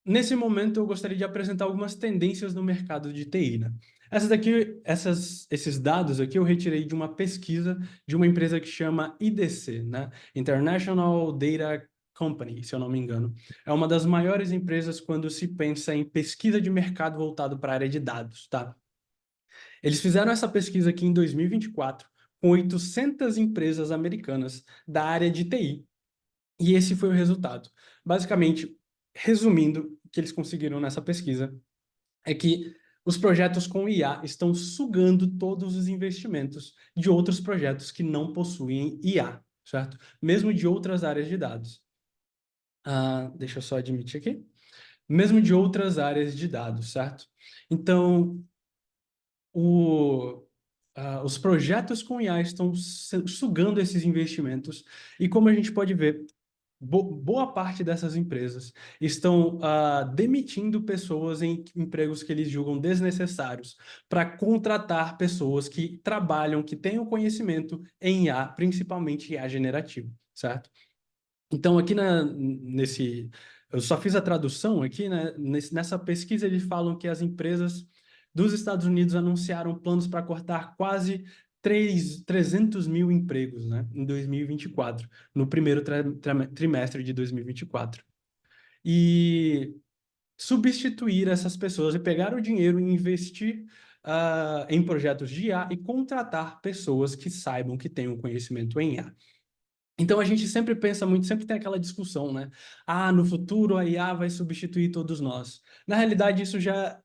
Nesse momento, eu gostaria de apresentar algumas tendências no mercado de TI, né? Esses dados aqui eu retirei de uma pesquisa de uma empresa que chama IDC, né? International Data Company, se eu não me engano. É uma das maiores empresas quando se pensa em pesquisa de mercado voltado para a área de dados, tá? Eles fizeram essa pesquisa aqui em 2024 com 800 empresas americanas da área de TI. E esse foi o resultado. Basicamente, resumindo, o que eles conseguiram nessa pesquisa é que os projetos com IA estão sugando todos os investimentos de outros projetos que não possuem IA, certo? Mesmo de outras áreas de dados. Deixa eu só admitir aqui. Mesmo de outras áreas de dados, certo? Então, os projetos com IA estão sugando esses investimentos, e como a gente pode ver, boa parte dessas empresas estão demitindo pessoas em empregos que eles julgam desnecessários para contratar pessoas que trabalham, que tenham conhecimento em IA, principalmente IA generativo, certo? Então, aqui eu só fiz a tradução aqui, né? Nessa pesquisa, eles falam que as empresas dos Estados Unidos anunciaram planos para cortar quase 300 mil empregos, né? Em 2024, no primeiro trimestre de 2024. E substituir essas pessoas e pegar o dinheiro e investir em projetos de IA e contratar pessoas que saibam que tenham conhecimento em IA. Então a gente sempre pensa muito, sempre tem aquela discussão, né? No futuro a IA vai substituir todos nós. Na realidade, isso já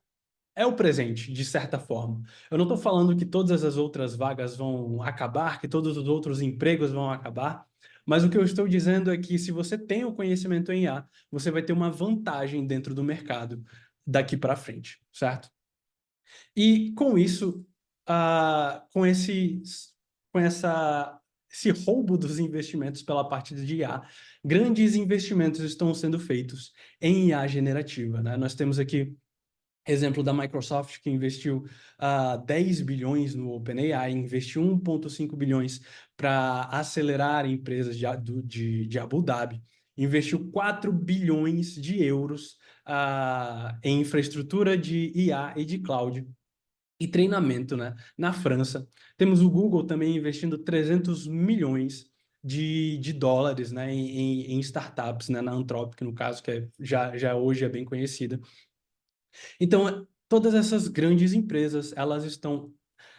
é o presente, de certa forma. Eu não estou falando que todas as outras vagas vão acabar, que todos os outros empregos vão acabar, mas o que eu estou dizendo é que se você tem o conhecimento em IA, você vai ter uma vantagem dentro do mercado daqui para frente, certo? E com isso, com esse roubo dos investimentos pela parte de IA, grandes investimentos estão sendo feitos em IA generativa, né? Nós temos aqui exemplo da Microsoft, que investiu 10 bilhões no OpenAI, investiu 1,5 bilhões para acelerar empresas de Abu Dhabi, investiu 4 bilhões de euros em infraestrutura de IA e de cloud e treinamento, né? Na França. Temos o Google também investindo 300 milhões de dólares, né? Em startups, né? Na Anthropic, no caso, que já hoje é bem conhecida. Então, todas essas grandes empresas, elas estão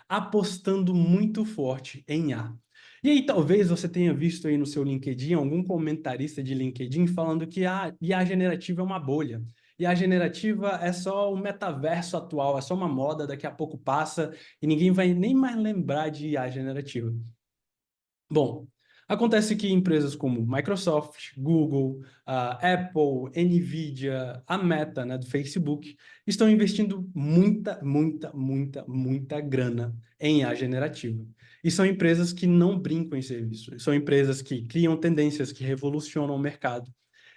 apostando muito forte em IA. E aí, talvez você tenha visto aí no seu LinkedIn algum comentarista de LinkedIn falando que a IA generativa é uma bolha. IA generativa é só o metaverso atual, é só uma moda, daqui a pouco passa e ninguém vai nem mais lembrar de IA generativa. Bom, acontece que empresas como Microsoft, Google, Apple, Nvidia, a Meta, né, do Facebook, estão investindo muita grana em IA generativa. E são empresas que não brincam em serviço, são empresas que criam tendências que revolucionam o mercado.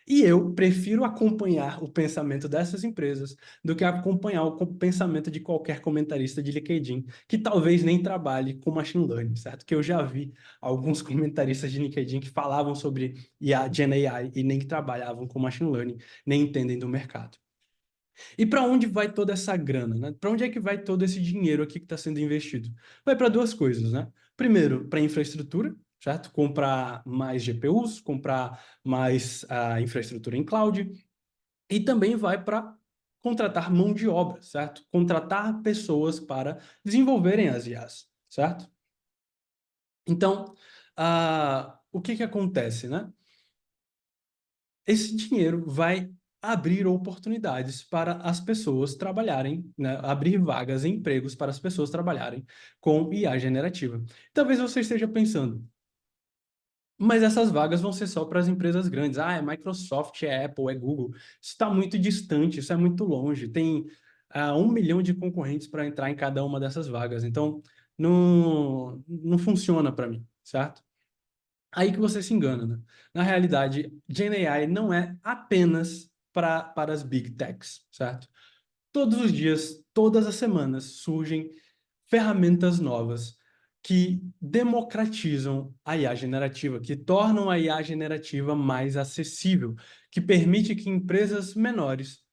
E eu prefiro acompanhar o pensamento dessas empresas do que acompanhar o pensamento de qualquer comentarista de LinkedIn, que talvez nem trabalhe com machine learning, certo? Que eu já vi alguns comentaristas de LinkedIn que falavam sobre IA, Gen AI e nem que trabalhavam com machine learning, nem entendem do mercado. E para onde vai toda essa grana, né? Para onde é que vai todo esse dinheiro aqui que está sendo investido? Vai para duas coisas, né? Primeiro, para infraestrutura, certo? Comprar mais GPUs, comprar mais infraestrutura em cloud, e também vai para contratar mão de obra, certo? Contratar pessoas para desenvolverem as IAs, certo? Então, o que que acontece, né? Esse dinheiro vai abrir oportunidades para as pessoas trabalharem, né? Abrir vagas e empregos para as pessoas trabalharem com IA generativa. Talvez você esteja pensando, mas essas vagas vão ser só para as empresas grandes. É Microsoft, é Apple, é Google. Isso está muito distante, isso é muito longe. Tem 1 milhão de concorrentes para entrar em cada uma dessas vagas. Então, não funciona para mim, certo? Aí que você se engana, né? Na realidade, Gen AI não é apenas para as Big Techs, certo? Todos os dias, todas as semanas, surgem ferramentas novas que democratizam a IA generativa, que tornam a IA generativa mais acessível, que permite que empresas menores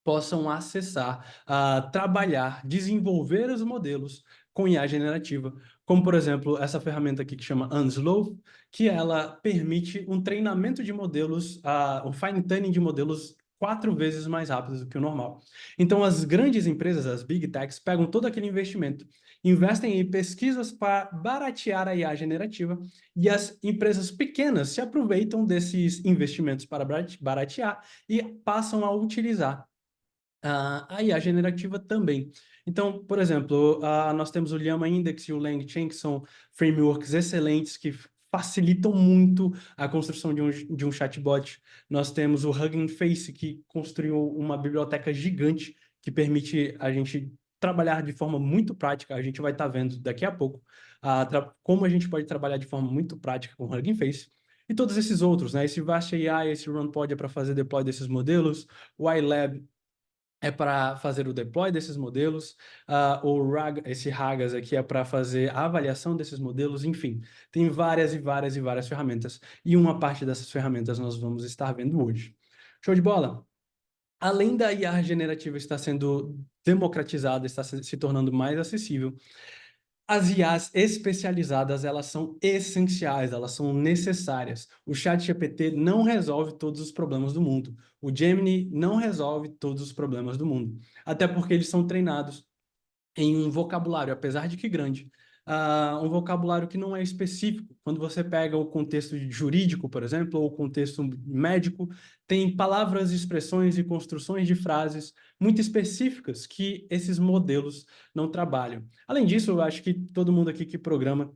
possam acessar, trabalhar, desenvolver os modelos com IA generativa, como, por exemplo, essa ferramenta aqui que chama Anslow, que ela permite um treinamento de modelos, o fine-tuning de modelos 4 vezes mais rápido do que o normal. Então, as grandes empresas, as Big Techs, pegam todo aquele investimento, investem em pesquisas para baratear a IA generativa, e as empresas pequenas se aproveitam desses investimentos para baratear e passam a utilizar a IA generativa também. Então, por exemplo, nós temos o Llama Index e o LangChain, que são frameworks excelentes que facilitam muito a construção de um chatbot. Nós temos o Hugging Face, que construiu uma biblioteca gigante que permite a gente trabalhar de forma muito prática. A gente vai estar vendo daqui a pouco como a gente pode trabalhar de forma muito prática com o Hugging Face. E todos esses outros, né? Esse Vast AI, esse RunPod é para fazer deploy desses modelos, o iLab é para fazer o deploy desses modelos, esse Ragas aqui é para fazer a avaliação desses modelos, enfim, tem várias e várias e várias ferramentas, e uma parte dessas ferramentas nós vamos estar vendo hoje. Show de bola? Além da IA generativa estar sendo democratizada, está se tornando mais acessível, as IAs especializadas, elas são essenciais, elas são necessárias. O ChatGPT não resolve todos os problemas do mundo. O Gemini não resolve todos os problemas do mundo. Até porque eles são treinados em um vocabulário, apesar de que grande, um vocabulário que não é específico. Quando você pega o contexto jurídico, por exemplo, ou o contexto médico, tem palavras, expressões e construções de frases muito específicas que esses modelos não trabalham. Além disso, eu acho que todo mundo aqui que programa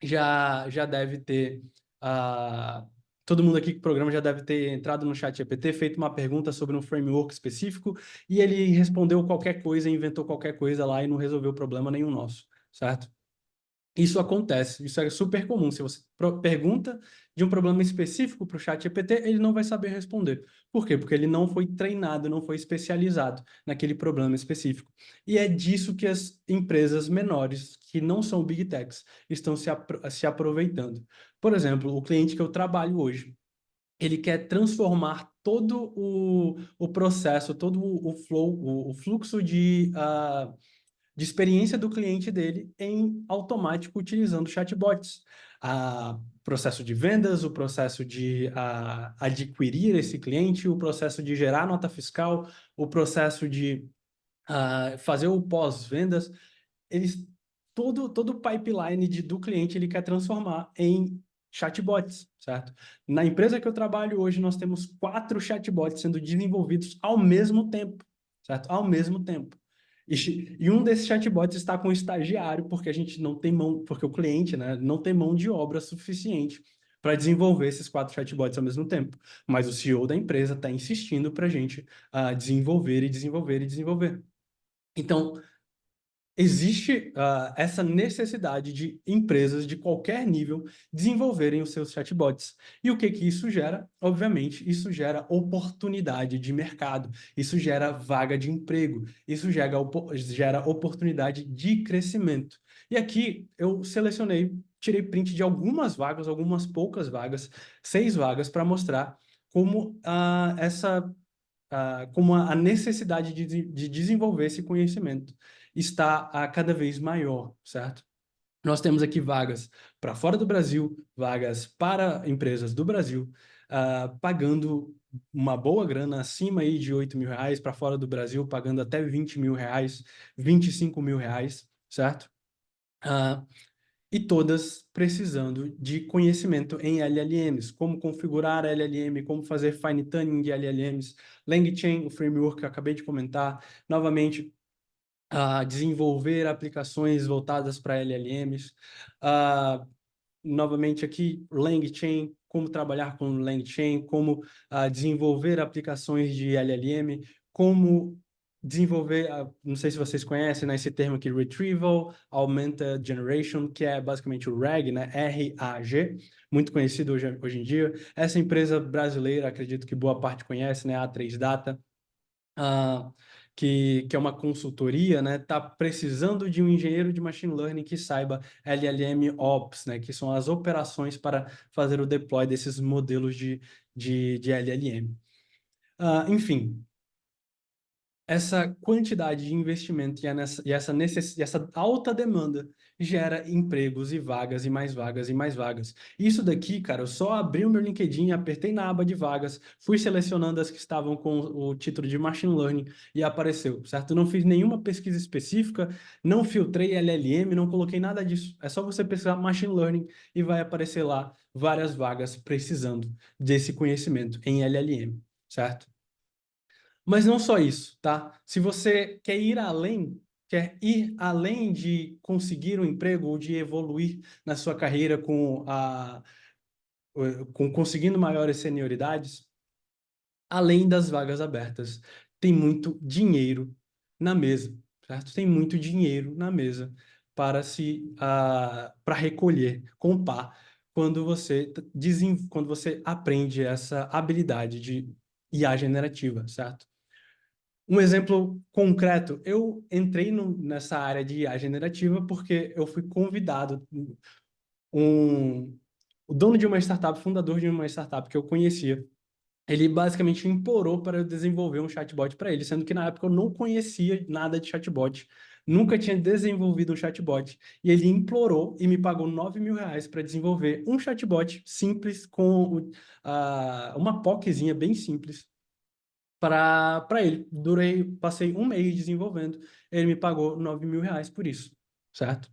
já deve ter. Todo mundo aqui que programa já deve ter entrado no chat GPT, feito uma pergunta sobre um framework específico, e ele respondeu qualquer coisa, inventou qualquer coisa lá e não resolveu problema nenhum nosso, certo? Isso acontece, isso é super comum. Se você pergunta de um problema específico para o chat GPT, ele não vai saber responder. Por quê? Porque ele não foi treinado, não foi especializado naquele problema específico. E é disso que as empresas menores, que não são Big Techs, estão se aproveitando. Por exemplo, o cliente que eu trabalho hoje, ele quer transformar todo o processo, todo o flow, o fluxo de experiência do cliente dele em automático utilizando chatbots. Processo de vendas, o processo de adquirir esse cliente, o processo de gerar nota fiscal, o processo de fazer o pós-vendas, eles todo o pipeline do cliente ele quer transformar em chatbots, certo? Na empresa que eu trabalho hoje, nós temos 4 chatbots sendo desenvolvidos ao mesmo tempo, certo? Ao mesmo tempo. E um desses chatbots está com um estagiário, porque a gente não tem mão, porque o cliente, né, não tem mão de obra suficiente para desenvolver esses 4 chatbots ao mesmo tempo. Mas o CEO da empresa está insistindo para a gente desenvolver e desenvolver e desenvolver. Então, existe essa necessidade de empresas de qualquer nível desenvolverem os seus chatbots. E o que que isso gera? Obviamente, isso gera oportunidade de mercado, isso gera vaga de emprego, isso gera oportunidade de crescimento. E aqui eu selecionei, tirei print de algumas vagas, algumas poucas vagas, 6 vagas, para mostrar como como a necessidade de desenvolver esse conhecimento está cada vez maior, certo? Nós temos aqui vagas para fora do Brasil, vagas para empresas do Brasil, pagando uma boa grana, acima aí de R$ 8.000, para fora do Brasil, pagando até R$ 20.000, R$ 25.000, certo? E todas precisando de conhecimento em LLMs, como configurar LLM, como fazer fine tuning de LLMs, LangChain, o framework que eu acabei de comentar, novamente, desenvolver aplicações voltadas para LLMs, novamente aqui, LangChain, como trabalhar com LangChain, como desenvolver aplicações de LLM, como desenvolver, não sei se vocês conhecem, né, esse termo aqui, Retrieval Augmented Generation, que é basicamente o RAG, né, RAG, muito conhecido hoje em dia. Essa empresa brasileira, acredito que boa parte conhece, né, a A3Data, uh, que é uma consultoria, né, está precisando de um engenheiro de machine learning que saiba LLM Ops, né, que são as operações para fazer o deploy desses modelos de LLM. Enfim, essa quantidade de investimento e essa alta demanda gera empregos e vagas e mais vagas e mais vagas. Isso daqui, cara, eu só abri o meu LinkedIn, apertei na aba de vagas, fui selecionando as que estavam com o título de Machine Learning e apareceu, certo? Não fiz nenhuma pesquisa específica, não filtrei LLM, não coloquei nada disso. É só você pesquisar Machine Learning e vai aparecer lá várias vagas precisando desse conhecimento em LLM, certo? Mas não só isso, tá? Se você quer ir além de conseguir um emprego ou de evoluir na sua carreira com conseguindo maiores senioridades, além das vagas abertas, tem muito dinheiro na mesa, certo? Tem muito dinheiro na mesa para recolher, comprar, quando você aprende essa habilidade de IA generativa, certo? Um exemplo concreto, eu entrei nessa área de IA generativa porque eu fui convidado, um, o dono de uma startup, fundador de uma startup que eu conhecia, ele basicamente implorou para eu desenvolver um chatbot para ele, sendo que na época eu não conhecia nada de chatbot, nunca tinha desenvolvido um chatbot, e ele implorou e me pagou R$ 9.000 para desenvolver um chatbot simples com uma POCzinha bem simples, para ele. Passei um mês desenvolvendo, ele me pagou R$ 9.000 por isso, certo?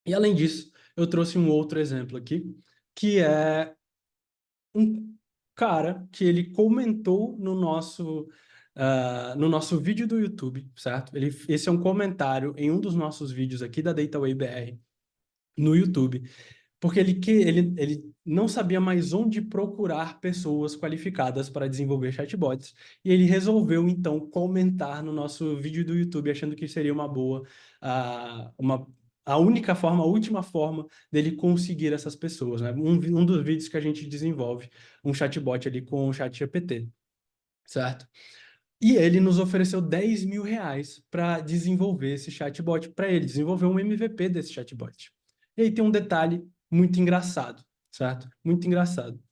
E além disso, eu trouxe um outro exemplo aqui, que é um cara que ele comentou no nosso vídeo do YouTube, certo? Esse é um comentário em um dos nossos vídeos aqui da Dataway BR no YouTube, porque ele não sabia mais onde procurar pessoas qualificadas para desenvolver chatbots, e ele resolveu, então, comentar no nosso vídeo do YouTube, achando que seria uma boa, a única forma, a última forma dele conseguir essas pessoas, né? Um dos vídeos que a gente desenvolve um chatbot ali com o ChatGPT, certo? E ele nos ofereceu R$ 10.000 para desenvolver esse chatbot, para ele desenvolver um MVP desse chatbot. E aí tem um detalhe muito engraçado, certo? Muito engraçado.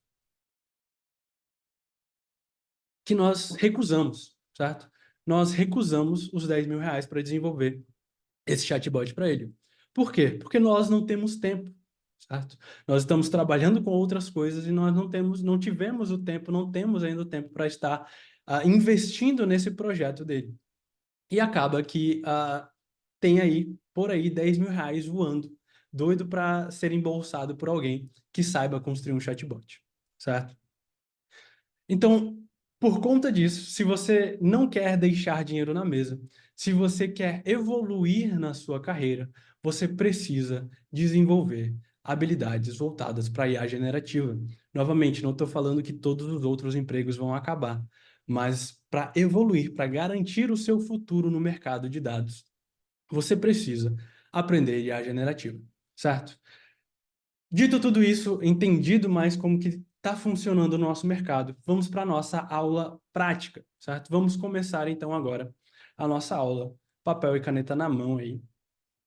Que nós recusamos, certo? Nós recusamos os R$ 10.000 para desenvolver esse chatbot para ele. Por quê? Porque nós não temos tempo, certo? Nós estamos trabalhando com outras coisas e nós não tivemos o tempo, não temos ainda o tempo para estar investindo nesse projeto dele. E acaba que tem aí, por aí, R$ 10.000 voando, doido para ser embolsado por alguém que saiba construir um chatbot, certo? Então, por conta disso, se você não quer deixar dinheiro na mesa, se você quer evoluir na sua carreira, você precisa desenvolver habilidades voltadas para a IA generativa. Novamente, não estou falando que todos os outros empregos vão acabar, mas para evoluir, para garantir o seu futuro no mercado de dados, você precisa aprender IA generativa, certo? Dito tudo isso, entendido mais como que está funcionando o nosso mercado, vamos para a nossa aula prática, certo? Vamos começar então agora a nossa aula, papel e caneta na mão aí,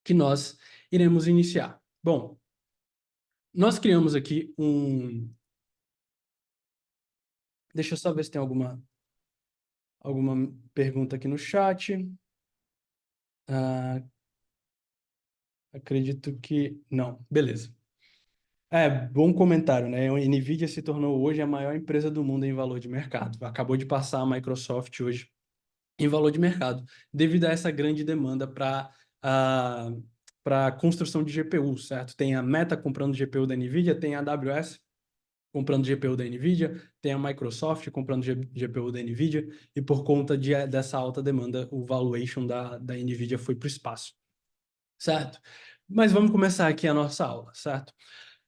que nós iremos iniciar. Bom, nós criamos aqui Deixa eu só ver se tem alguma pergunta aqui no chat. Ah, acredito que não. Beleza. Bom comentário, né? A NVIDIA se tornou hoje a maior empresa do mundo em valor de mercado. Acabou de passar a Microsoft hoje em valor de mercado, devido a essa grande demanda para construção de GPU, certo? Tem a Meta comprando GPU da NVIDIA, tem a AWS comprando GPU da NVIDIA, tem a Microsoft comprando GPU da NVIDIA, e por conta dessa alta demanda, o valuation da NVIDIA foi para o espaço, certo? Mas vamos começar aqui a nossa aula, certo?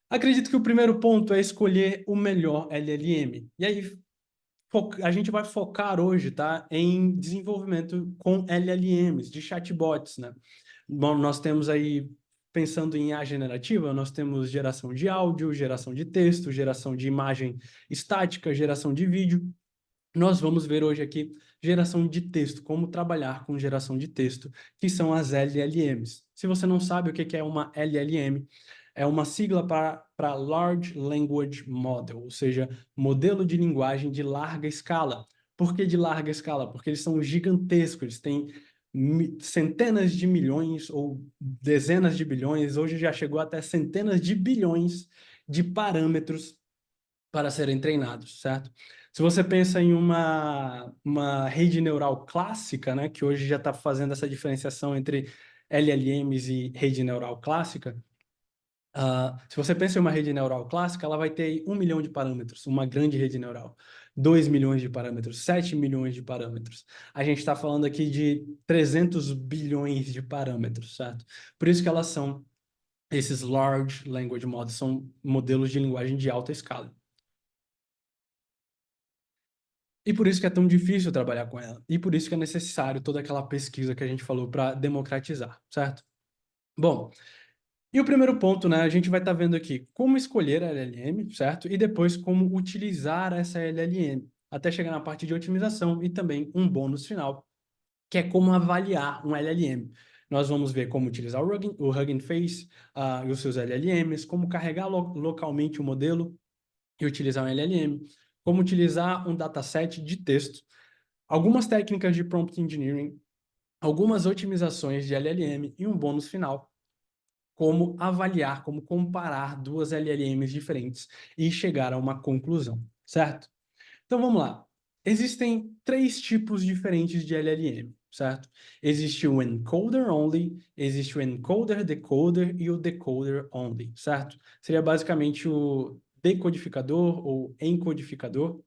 Acredito que o primeiro ponto é escolher o melhor LLM. E aí, a gente vai focar hoje, tá, em desenvolvimento com LLMs, de chatbots, né? Bom, nós temos aí, pensando em IA generativa, nós temos geração de áudio, geração de texto, geração de imagem estática, geração de vídeo. Nós vamos ver hoje aqui geração de texto, como trabalhar com geração de texto, que são as LLMs. Se você não sabe o que é uma LLM, é uma sigla para Large Language Model, ou seja, modelo de linguagem de larga escala. Por que de larga escala? Porque eles são gigantescos, eles têm centenas de milhões ou dezenas de bilhões, hoje já chegou até centenas de bilhões de parâmetros para serem treinados, certo? Se você pensa em uma rede neural clássica, né, que hoje já está fazendo essa diferenciação entre LLMs e rede neural clássica, se você pensa em uma rede neural clássica, ela vai ter aí 1 milhão de parâmetros, uma grande rede neural. 2 milhões de parâmetros, 7 milhões de parâmetros. A gente está falando aqui de 300 bilhões de parâmetros, certo? Por isso que elas são, esses Large Language Models, são modelos de linguagem de alta escala. E por isso que é tão difícil trabalhar com ela. E por isso que é necessário toda aquela pesquisa que a gente falou para democratizar, certo? Bom, e o primeiro ponto, né, a gente vai estar vendo aqui como escolher a LLM, certo? E depois como utilizar essa LLM, até chegar na parte de otimização e também um bônus final, que é como avaliar um LLM. Nós vamos ver como utilizar o Hugging Face e os seus LLMs, como carregar localmente o modelo e utilizar um LLM, como utilizar um dataset de texto, algumas técnicas de prompt engineering, algumas otimizações de LLM e um bônus final, como avaliar, como comparar duas LLMs diferentes e chegar a uma conclusão, certo? Então vamos lá. Existem 3 tipos diferentes de LLM, certo? Existe o encoder only, existe o encoder decoder e o decoder only, certo? Seria basicamente o decodificador ou encodificador.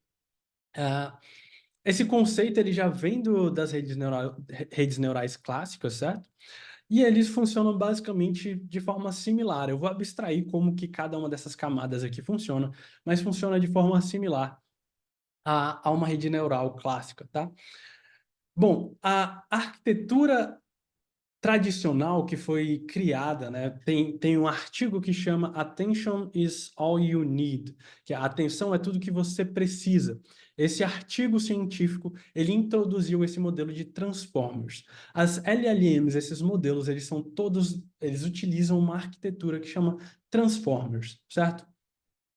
Esse conceito ele já vem das redes neurais clássicas, certo? E eles funcionam basicamente de forma similar. Eu vou abstrair como que cada uma dessas camadas aqui funciona, mas funciona de forma similar a uma rede neural clássica, tá? Bom, a arquitetura tradicional que foi criada, né? Tem um artigo que chama Attention is all you need, que a atenção é tudo que você precisa. Esse artigo científico, ele introduziu esse modelo de transformers. As LLMs, esses modelos, eles utilizam uma arquitetura que chama transformers, certo?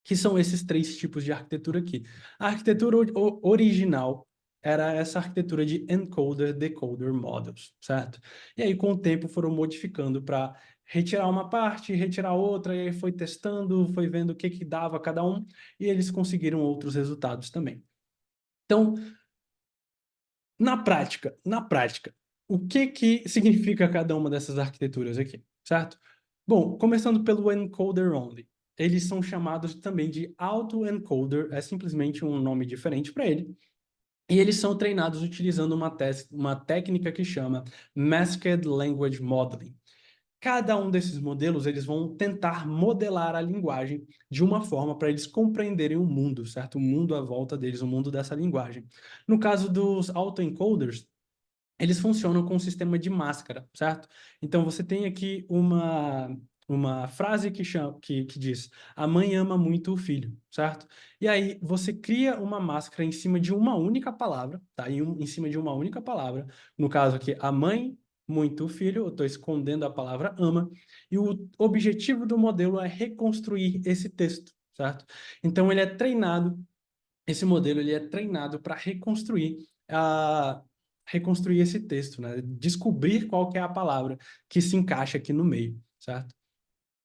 Que são esses 3 tipos de arquitetura aqui. A arquitetura original era essa arquitetura de encoder-decoder models, certo? E aí, com o tempo, foram modificando para retirar uma parte, retirar outra, e aí foi testando, foi vendo o que que dava cada um, e eles conseguiram outros resultados também. Então, na prática, o que que significa cada uma dessas arquiteturas aqui, certo? Bom, começando pelo encoder only. Eles são chamados também de autoencoder, é simplesmente um nome diferente para ele. E eles são treinados utilizando uma técnica que chama Masked Language Modeling. Cada um desses modelos, eles vão tentar modelar a linguagem de uma forma para eles compreenderem o mundo, certo? O mundo à volta deles, o mundo dessa linguagem. No caso dos autoencoders, eles funcionam com um sistema de máscara, certo? Então você tem aqui uma frase que diz: a mãe ama muito o filho, certo? E aí você cria uma máscara em cima de uma única palavra, tá? Em cima de uma única palavra. No caso aqui, a mãe muito o filho, eu estou escondendo a palavra ama, e o objetivo do modelo é reconstruir esse texto, certo? Então esse modelo ele é treinado para reconstruir esse texto, né? Descobrir qual que é a palavra que se encaixa aqui no meio, certo?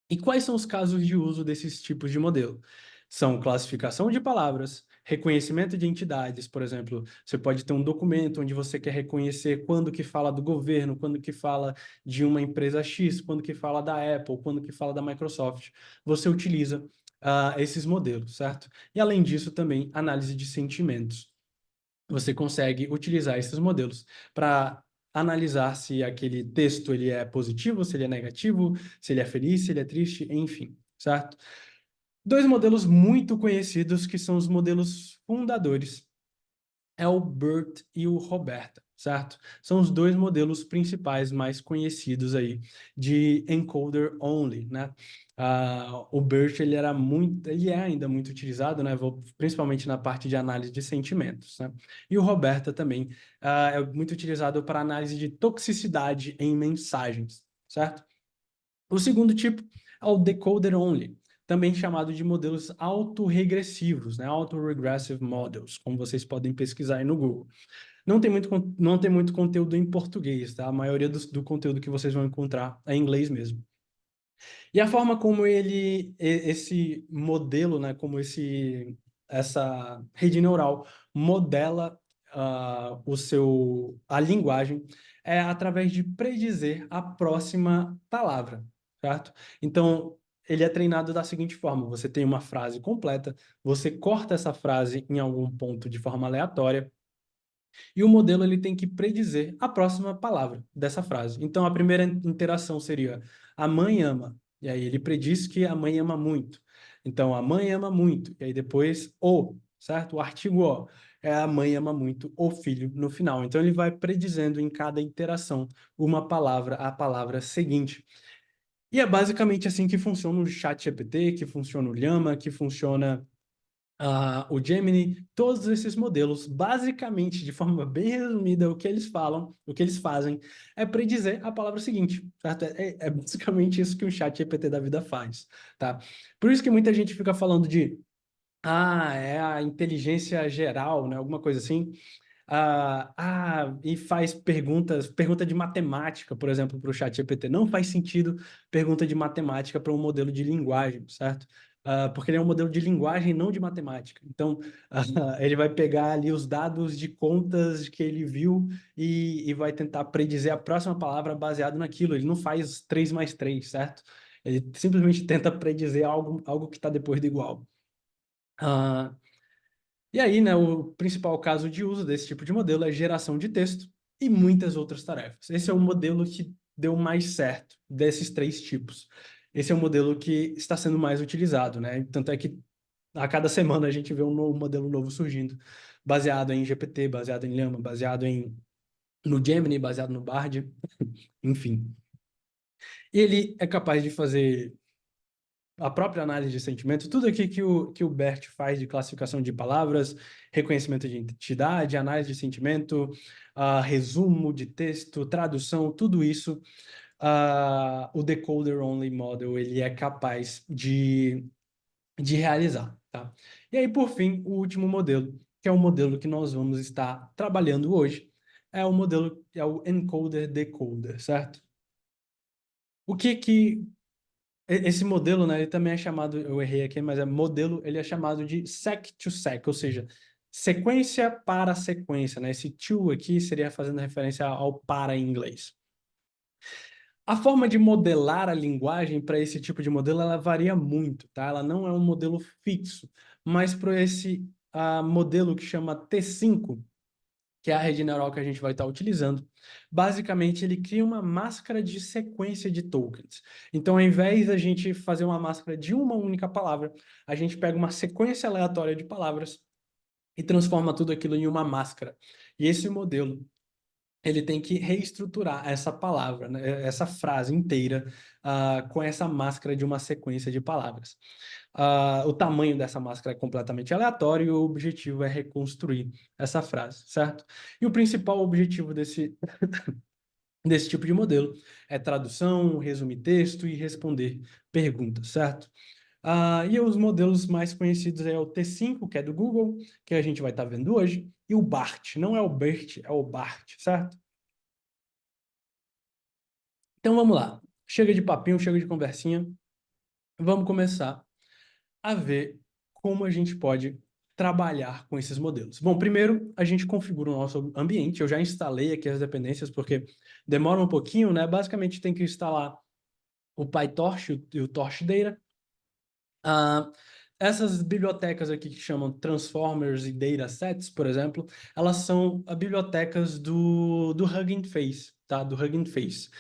E quais são os casos de uso desses tipos de modelo? São classificação de palavras, reconhecimento de entidades, por exemplo, você pode ter um documento onde você quer reconhecer quando que fala do governo, quando que fala de uma empresa X, quando que fala da Apple, quando que fala da Microsoft. Você utiliza esses modelos, certo? E além disso, também análise de sentimentos. Você consegue utilizar esses modelos para analisar se aquele texto ele é positivo, se ele é negativo, se ele é feliz, se ele é triste, enfim, certo? 2 modelos muito conhecidos que são os modelos fundadores é o BERT e o Roberta, certo? São os 2 modelos principais mais conhecidos aí de encoder only, né? O BERT ele é ainda muito utilizado, né? Principalmente na parte de análise de sentimentos, né? E o Roberta também é muito utilizado para análise de toxicidade em mensagens, certo? O segundo tipo é o decoder only. também chamado de modelos autorregressivos, né? Autoregressive models, como vocês podem pesquisar aí no Google. Não tem muito conteúdo em português, tá? A maioria do conteúdo que vocês vão encontrar é em inglês mesmo. E a forma como esse modelo, né, como essa rede neural modela a linguagem é através de predizer a próxima palavra, certo? Então, ele é treinado da seguinte forma: você tem uma frase completa, você corta essa frase em algum ponto de forma aleatória, e o modelo ele tem que predizer a próxima palavra dessa frase. Então, a primeira interação seria: a mãe ama. E aí ele prediz que a mãe ama muito. Então, a mãe ama muito. E aí depois, o, certo? O artigo o. É a mãe ama muito o filho no final. Então, ele vai predizendo em cada interação uma palavra, a palavra seguinte. E é basicamente assim que funciona o ChatGPT, que funciona o Llama, que funciona o Gemini, todos esses modelos, basicamente, de forma bem resumida, o que eles falam, o que eles fazem, é predizer a palavra seguinte, certo? É basicamente isso que o chat GPT da vida faz, tá? Por isso que muita gente fica falando de, é a inteligência geral, né? Alguma coisa assim. E faz pergunta de matemática, por exemplo, para o chat GPT. Não faz sentido pergunta de matemática para um modelo de linguagem, certo? Porque ele é um modelo de linguagem, não de matemática. Então, ele vai pegar ali os dados de contas que ele viu e vai tentar predizer a próxima palavra baseado naquilo. Ele não faz 3 mais 3, certo? Ele simplesmente tenta predizer algo que está depois do igual. Ah, e aí, né, o principal caso de uso desse tipo de modelo é geração de texto e muitas outras tarefas. Esse é o modelo que deu mais certo desses 3 tipos. Esse é o modelo que está sendo mais utilizado, né? Tanto é que a cada semana a gente vê um modelo novo surgindo, baseado em GPT, baseado em Llama, baseado no Gemini, baseado no Bard, enfim. Ele é capaz de fazer a própria análise de sentimento, tudo aqui que o BERT faz de classificação de palavras, reconhecimento de identidade, análise de sentimento, resumo de texto, tradução, tudo isso, o Decoder Only Model ele é capaz de realizar, tá? E aí, por fim, o último modelo, que é o modelo que nós vamos estar trabalhando hoje, é o Encoder Decoder, certo? O que esse modelo, né, ele também é chamado, eu errei aqui, mas modelo, ele é chamado de sec to sec, ou seja, sequência para sequência, né? Esse to aqui seria fazendo referência ao para em inglês. A forma de modelar a linguagem para esse tipo de modelo, ela varia muito, tá? Ela não é um modelo fixo, mas para esse modelo que chama T5, que é a rede neural que a gente vai estar utilizando, basicamente ele cria uma máscara de sequência de tokens. Então, ao invés da gente fazer uma máscara de uma única palavra, a gente pega uma sequência aleatória de palavras e transforma tudo aquilo em uma máscara. E esse modelo, ele tem que reestruturar essa palavra, né, essa frase inteira, com essa máscara de uma sequência de palavras. O tamanho dessa máscara é completamente aleatório e o objetivo é reconstruir essa frase, certo? E o principal objetivo desse tipo de modelo é tradução, resumir texto e responder perguntas, certo? E os modelos mais conhecidos é o T5, que é do Google, que a gente vai estar vendo hoje, e o BART. Não é o BERT, é o BART, certo? Então vamos lá. Chega de papinho, chega de conversinha. Vamos começar a ver como a gente pode trabalhar com esses modelos. Bom, primeiro a gente configura o nosso ambiente. Eu já instalei aqui as dependências porque demora um pouquinho, né? Basicamente tem que instalar o PyTorch e o Torch Data. Essas bibliotecas aqui que chamam Transformers e Datasets, por exemplo, elas são bibliotecas do Hugging Face, tá? Do Hugging Face.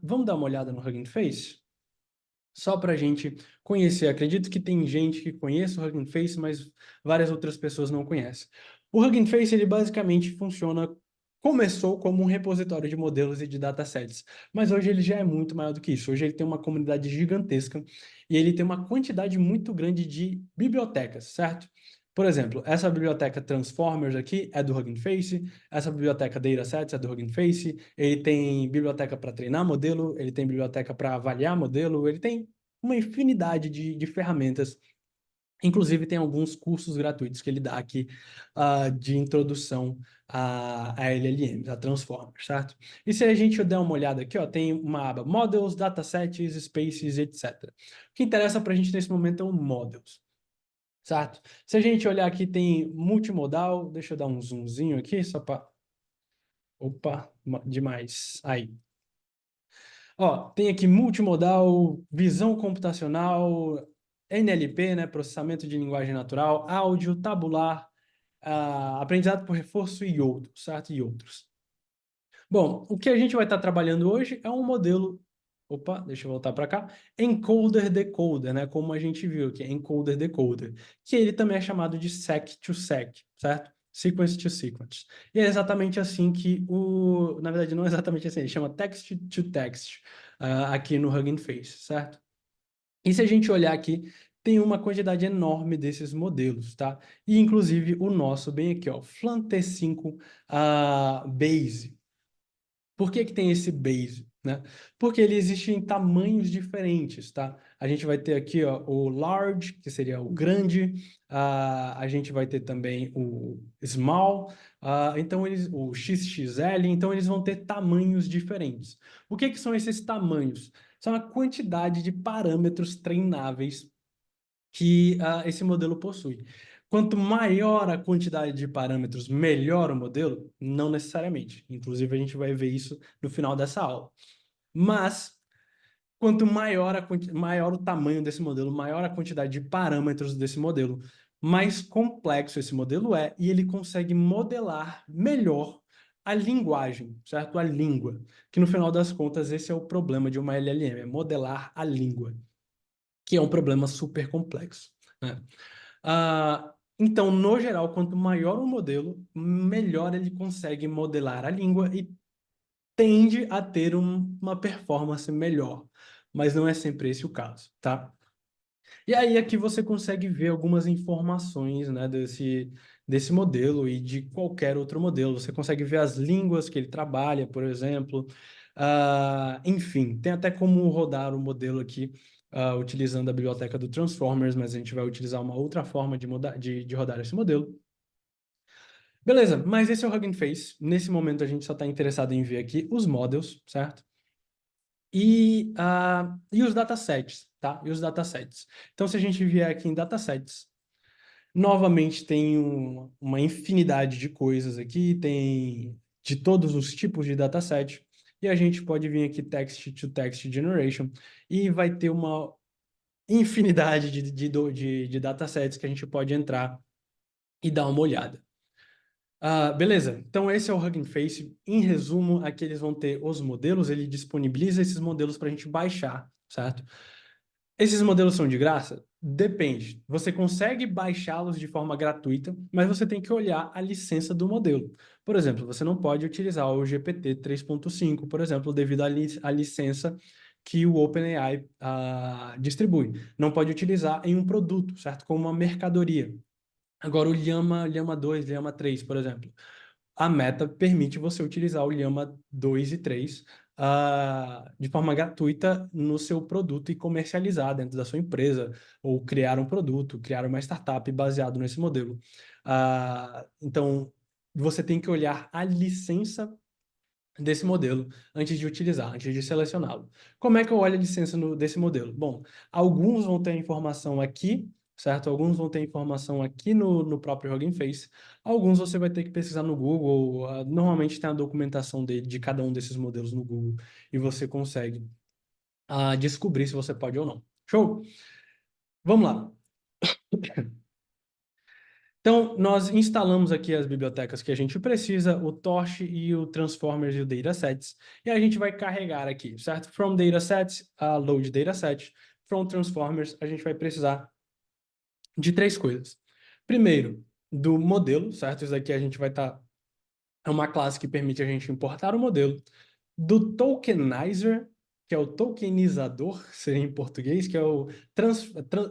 Vamos dar uma olhada no Hugging Face? Só para a gente conhecer. Acredito que tem gente que conhece o Hugging Face, mas várias outras pessoas não conhecem. O Hugging Face, ele basicamente começou como um repositório de modelos e de datasets, mas hoje ele já é muito maior do que isso. Hoje ele tem uma comunidade gigantesca e ele tem uma quantidade muito grande de bibliotecas, certo? Por exemplo, essa biblioteca Transformers aqui é do Hugging Face, essa biblioteca Datasets é do Hugging Face, ele tem biblioteca para treinar modelo, ele tem biblioteca para avaliar modelo, ele tem uma infinidade de ferramentas. Inclusive, tem alguns cursos gratuitos que ele dá aqui de introdução a LLMs, a Transformers, certo? E se a gente der uma olhada aqui, ó, tem uma aba Models, Datasets, Spaces, etc. O que interessa para a gente nesse momento é o Models, certo? Se a gente olhar aqui, tem multimodal, deixa eu dar um zoomzinho aqui, só para... Opa, demais. Aí. Ó, tem aqui multimodal, visão computacional, NLP, né, processamento de linguagem natural, áudio, tabular, aprendizado por reforço e outros, certo? E outros. Bom, o que a gente vai estar trabalhando hoje é um modelo, opa, deixa eu voltar para cá, encoder-decoder, né, como a gente viu aqui, encoder-decoder, que ele também é chamado de sec-to-sec, certo? Sequence to sequence. E é exatamente assim que na verdade não é exatamente assim, ele chama text to text aqui no Hugging Face, certo? E se a gente olhar aqui, tem uma quantidade enorme desses modelos, tá? E inclusive o nosso bem aqui, ó, Flan T5 Base. Por que que tem esse base, né? Porque ele existe em tamanhos diferentes, tá? A gente vai ter aqui, ó, o large, que seria o grande, a gente vai ter também o small, então o XXL, então eles vão ter tamanhos diferentes. O que que são esses tamanhos? São a quantidade de parâmetros treináveis que esse modelo possui. Quanto maior a quantidade de parâmetros, melhor o modelo? Não necessariamente. Inclusive, a gente vai ver isso no final dessa aula. Mas, quanto maior o tamanho desse modelo, maior a quantidade de parâmetros desse modelo, mais complexo esse modelo é e ele consegue modelar melhor a linguagem, certo? A língua. Que no final das contas, esse é o problema de uma LLM, é modelar a língua, que é um problema super complexo, né? Então, no geral, quanto maior o modelo, melhor ele consegue modelar a língua e tende a ter uma performance melhor. Mas não é sempre esse o caso, tá? E aí aqui você consegue ver algumas informações, né, desse modelo e de qualquer outro modelo. Você consegue ver as línguas que ele trabalha, por exemplo. Enfim, tem até como rodar o modelo aqui utilizando a biblioteca do Transformers, mas a gente vai utilizar uma outra forma de rodar esse modelo. Beleza, mas esse é o Hugging Face. Nesse momento a gente só está interessado em ver aqui os models, certo? E os datasets, tá? E os datasets. Então, se a gente vier aqui em datasets, novamente tem uma infinidade de coisas aqui, tem de todos os tipos de dataset, e a gente pode vir aqui text-to-text generation, e vai ter uma infinidade de datasets que a gente pode entrar e dar uma olhada. Beleza, então esse é o Hugging Face. Em resumo, aqui eles vão ter os modelos, ele disponibiliza esses modelos para a gente baixar, certo? Esses modelos são de graça? Depende. Você consegue baixá-los de forma gratuita, mas você tem que olhar a licença do modelo. Por exemplo, você não pode utilizar o GPT 3.5, por exemplo, devido à licença que o OpenAI distribui. Não pode utilizar em um produto, certo? Como uma mercadoria. Agora, o Llama 2, Llama 3, por exemplo. A Meta permite você utilizar o Llama 2 e 3 de forma gratuita no seu produto e comercializar dentro da sua empresa, ou criar um produto, criar uma startup baseado nesse modelo. Então, você tem que olhar a licença desse modelo antes de utilizar, antes de selecioná-lo. Como é que eu olho a licença desse modelo? Bom, alguns vão ter informação aqui, certo? Alguns vão ter informação aqui no próprio Hugging Face. Alguns você vai ter que pesquisar no Google. Normalmente tem a documentação de cada um desses modelos no Google e você consegue descobrir se você pode ou não. Show? Vamos lá. Então, nós instalamos aqui as bibliotecas que a gente precisa, o Torch e o Transformers e o Datasets, e a gente vai carregar aqui, certo? From Datasets a Load Dataset, from Transformers, a gente vai precisar de três coisas. Primeiro, do modelo, certo? Isso daqui a gente vai estar... É uma classe que permite a gente importar o modelo. Do Tokenizer, que é o tokenizador, seria em português, que é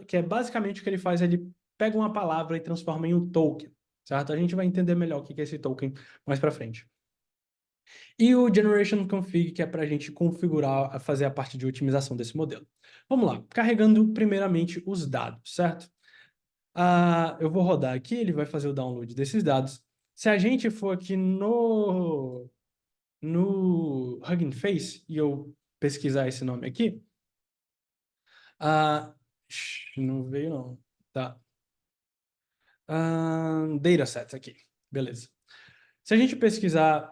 que é basicamente o que ele faz, ele pega uma palavra e transforma em um token, certo? A gente vai entender melhor o que é esse token mais para frente. E o Generation Config, que é para a gente configurar, fazer a parte de otimização desse modelo. Vamos lá, carregando primeiramente os dados, certo? Eu vou rodar aqui, ele vai fazer o download desses dados. Se a gente for aqui no Hugging Face, e eu pesquisar esse nome aqui, não veio não, tá? Datasets aqui, beleza. Se a gente pesquisar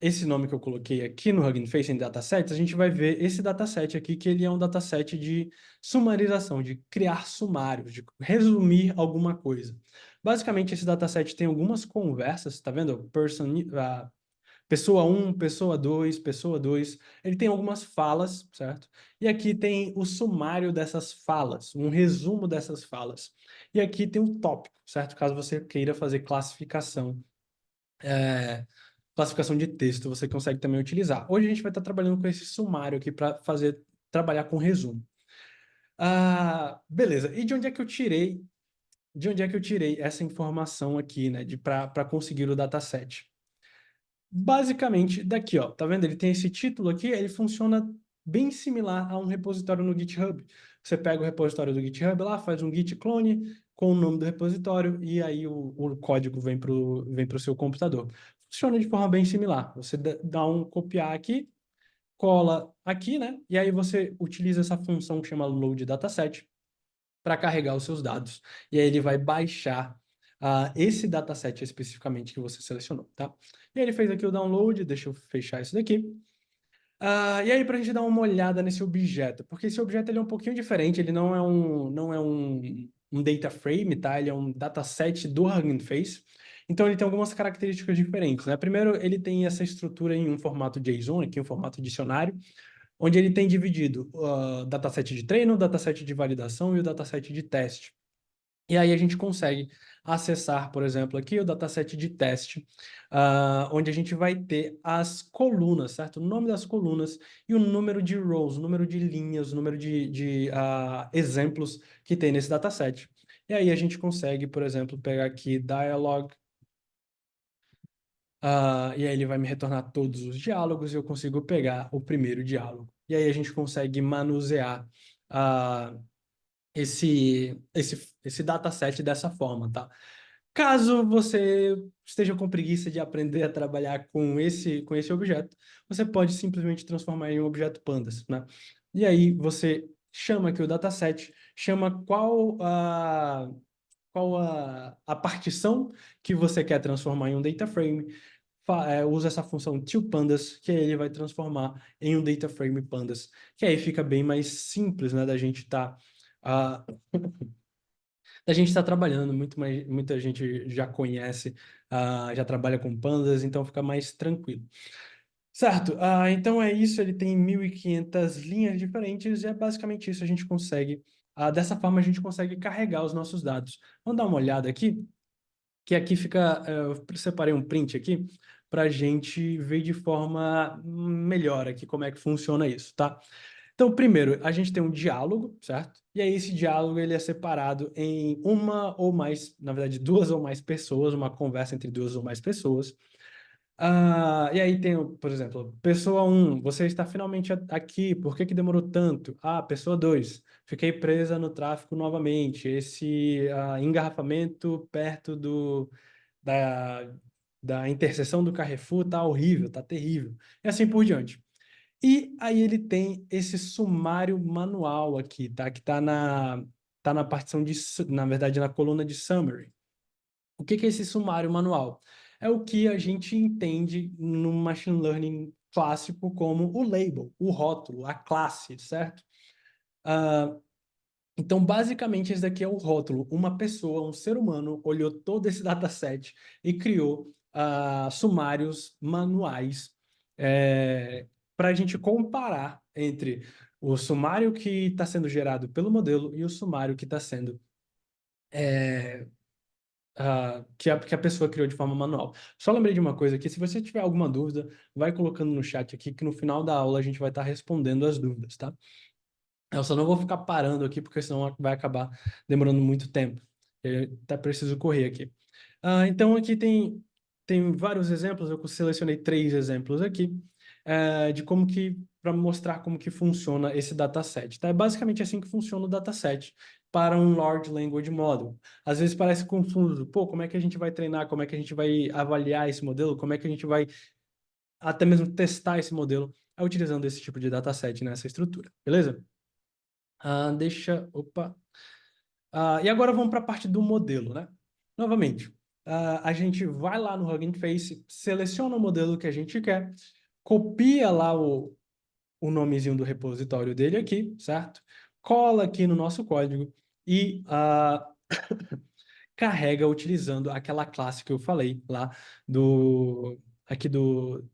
esse nome que eu coloquei aqui no Hugging Face em datasets, a gente vai ver esse dataset aqui, que ele é um dataset de sumarização, de criar sumários, de resumir alguma coisa. Basicamente, esse dataset tem algumas conversas, tá vendo? Pessoa 1, pessoa 2, pessoa 2. Ele tem algumas falas, certo? E aqui tem o sumário dessas falas, um resumo dessas falas. E aqui tem um tópico, certo? Caso você queira fazer classificação de texto, você consegue também utilizar. Hoje a gente vai estar trabalhando com esse sumário aqui para trabalhar com resumo. Beleza. E de onde é que eu tirei essa informação aqui, né, para conseguir o dataset? Basicamente, daqui, ó, tá vendo? Ele tem esse título aqui, ele funciona bem similar a um repositório no GitHub. Você pega o repositório do GitHub lá, faz um git clone com o nome do repositório e aí o código vem pro seu computador. Funciona de forma bem similar. Você dá um copiar aqui, cola aqui, né? E aí você utiliza essa função que chama load dataset para carregar os seus dados. E aí ele vai baixar esse dataset especificamente que você selecionou, tá? E aí ele fez aqui o download, deixa eu fechar isso daqui. E aí, para a gente dar uma olhada nesse objeto, porque esse objeto ele é um pouquinho diferente, ele não é um data frame, tá? Ele é um dataset do Hugging Face. Então, ele tem algumas características diferentes, né? Primeiro, ele tem essa estrutura em um formato JSON, aqui um formato dicionário, onde ele tem dividido o dataset de treino, o dataset de validação e o dataset de teste. E aí a gente consegue acessar, por exemplo, aqui o dataset de teste, onde a gente vai ter as colunas, certo? O nome das colunas e o número de rows, o número de linhas, o número de exemplos que tem nesse dataset. E aí a gente consegue, por exemplo, pegar aqui dialog, e aí ele vai me retornar todos os diálogos e eu consigo pegar o primeiro diálogo. E aí a gente consegue manusear esse dataset dessa forma, tá? Caso você esteja com preguiça de aprender a trabalhar com esse objeto, você pode simplesmente transformar em um objeto pandas, né? E aí você chama aqui o dataset, chama qual a partição que você quer transformar em um data frame, usa essa função toPandas, que aí ele vai transformar em um data frame pandas, que aí fica bem mais simples, né, da gente tá trabalhando, muita gente já conhece, já trabalha com pandas, então fica mais tranquilo. Certo, então é isso, ele tem 1.500 linhas diferentes e é basicamente isso, a gente consegue, dessa forma a gente consegue carregar os nossos dados. Vamos dar uma olhada aqui, que aqui fica, eu separei um print aqui, para a gente ver de forma melhor aqui como é que funciona isso, tá? Então, primeiro, a gente tem um diálogo, certo? E aí esse diálogo ele é separado em uma ou mais, na verdade, duas ou mais pessoas, uma conversa entre duas ou mais pessoas. E aí tem, por exemplo, pessoa um, você está finalmente aqui, por que que demorou tanto? Pessoa 2, fiquei presa no tráfico novamente, esse engarrafamento perto da, da interseção do Carrefour tá horrível, tá terrível, e assim por diante. E aí ele tem esse sumário manual aqui, tá? Que tá na partição na verdade, na coluna de summary. O que que é esse sumário manual? É o que a gente entende no machine learning clássico como o label, o rótulo, a classe, certo? Ah, então, basicamente, esse daqui é o rótulo. Uma pessoa, um ser humano, olhou todo esse dataset e criou sumários manuais para a gente comparar entre o sumário que está sendo gerado pelo modelo e o sumário que está sendo é, que a pessoa criou de forma manual. Só lembrei de uma coisa aqui, se você tiver alguma dúvida, vai colocando no chat aqui, que no final da aula a gente vai estar respondendo as dúvidas, tá? Eu só não vou ficar parando aqui, porque senão vai acabar demorando muito tempo. Eu até preciso correr aqui. Então, aqui tem tem vários exemplos, eu selecionei 3 exemplos aqui, de como que, para mostrar como que funciona esse dataset, tá? É basicamente assim que funciona o dataset para um Large Language Model. Às vezes parece confuso, pô, como é que a gente vai treinar, como é que a gente vai avaliar esse modelo, como é que a gente vai até mesmo testar esse modelo, utilizando esse tipo de dataset nessa estrutura, beleza? Opa. E agora vamos para a parte do modelo, né? Novamente, a gente vai lá no Hugging Face, seleciona o modelo que a gente quer, copia lá o nomezinho do repositório dele aqui, certo? Cola aqui no nosso código e carrega utilizando aquela classe que eu falei lá aqui do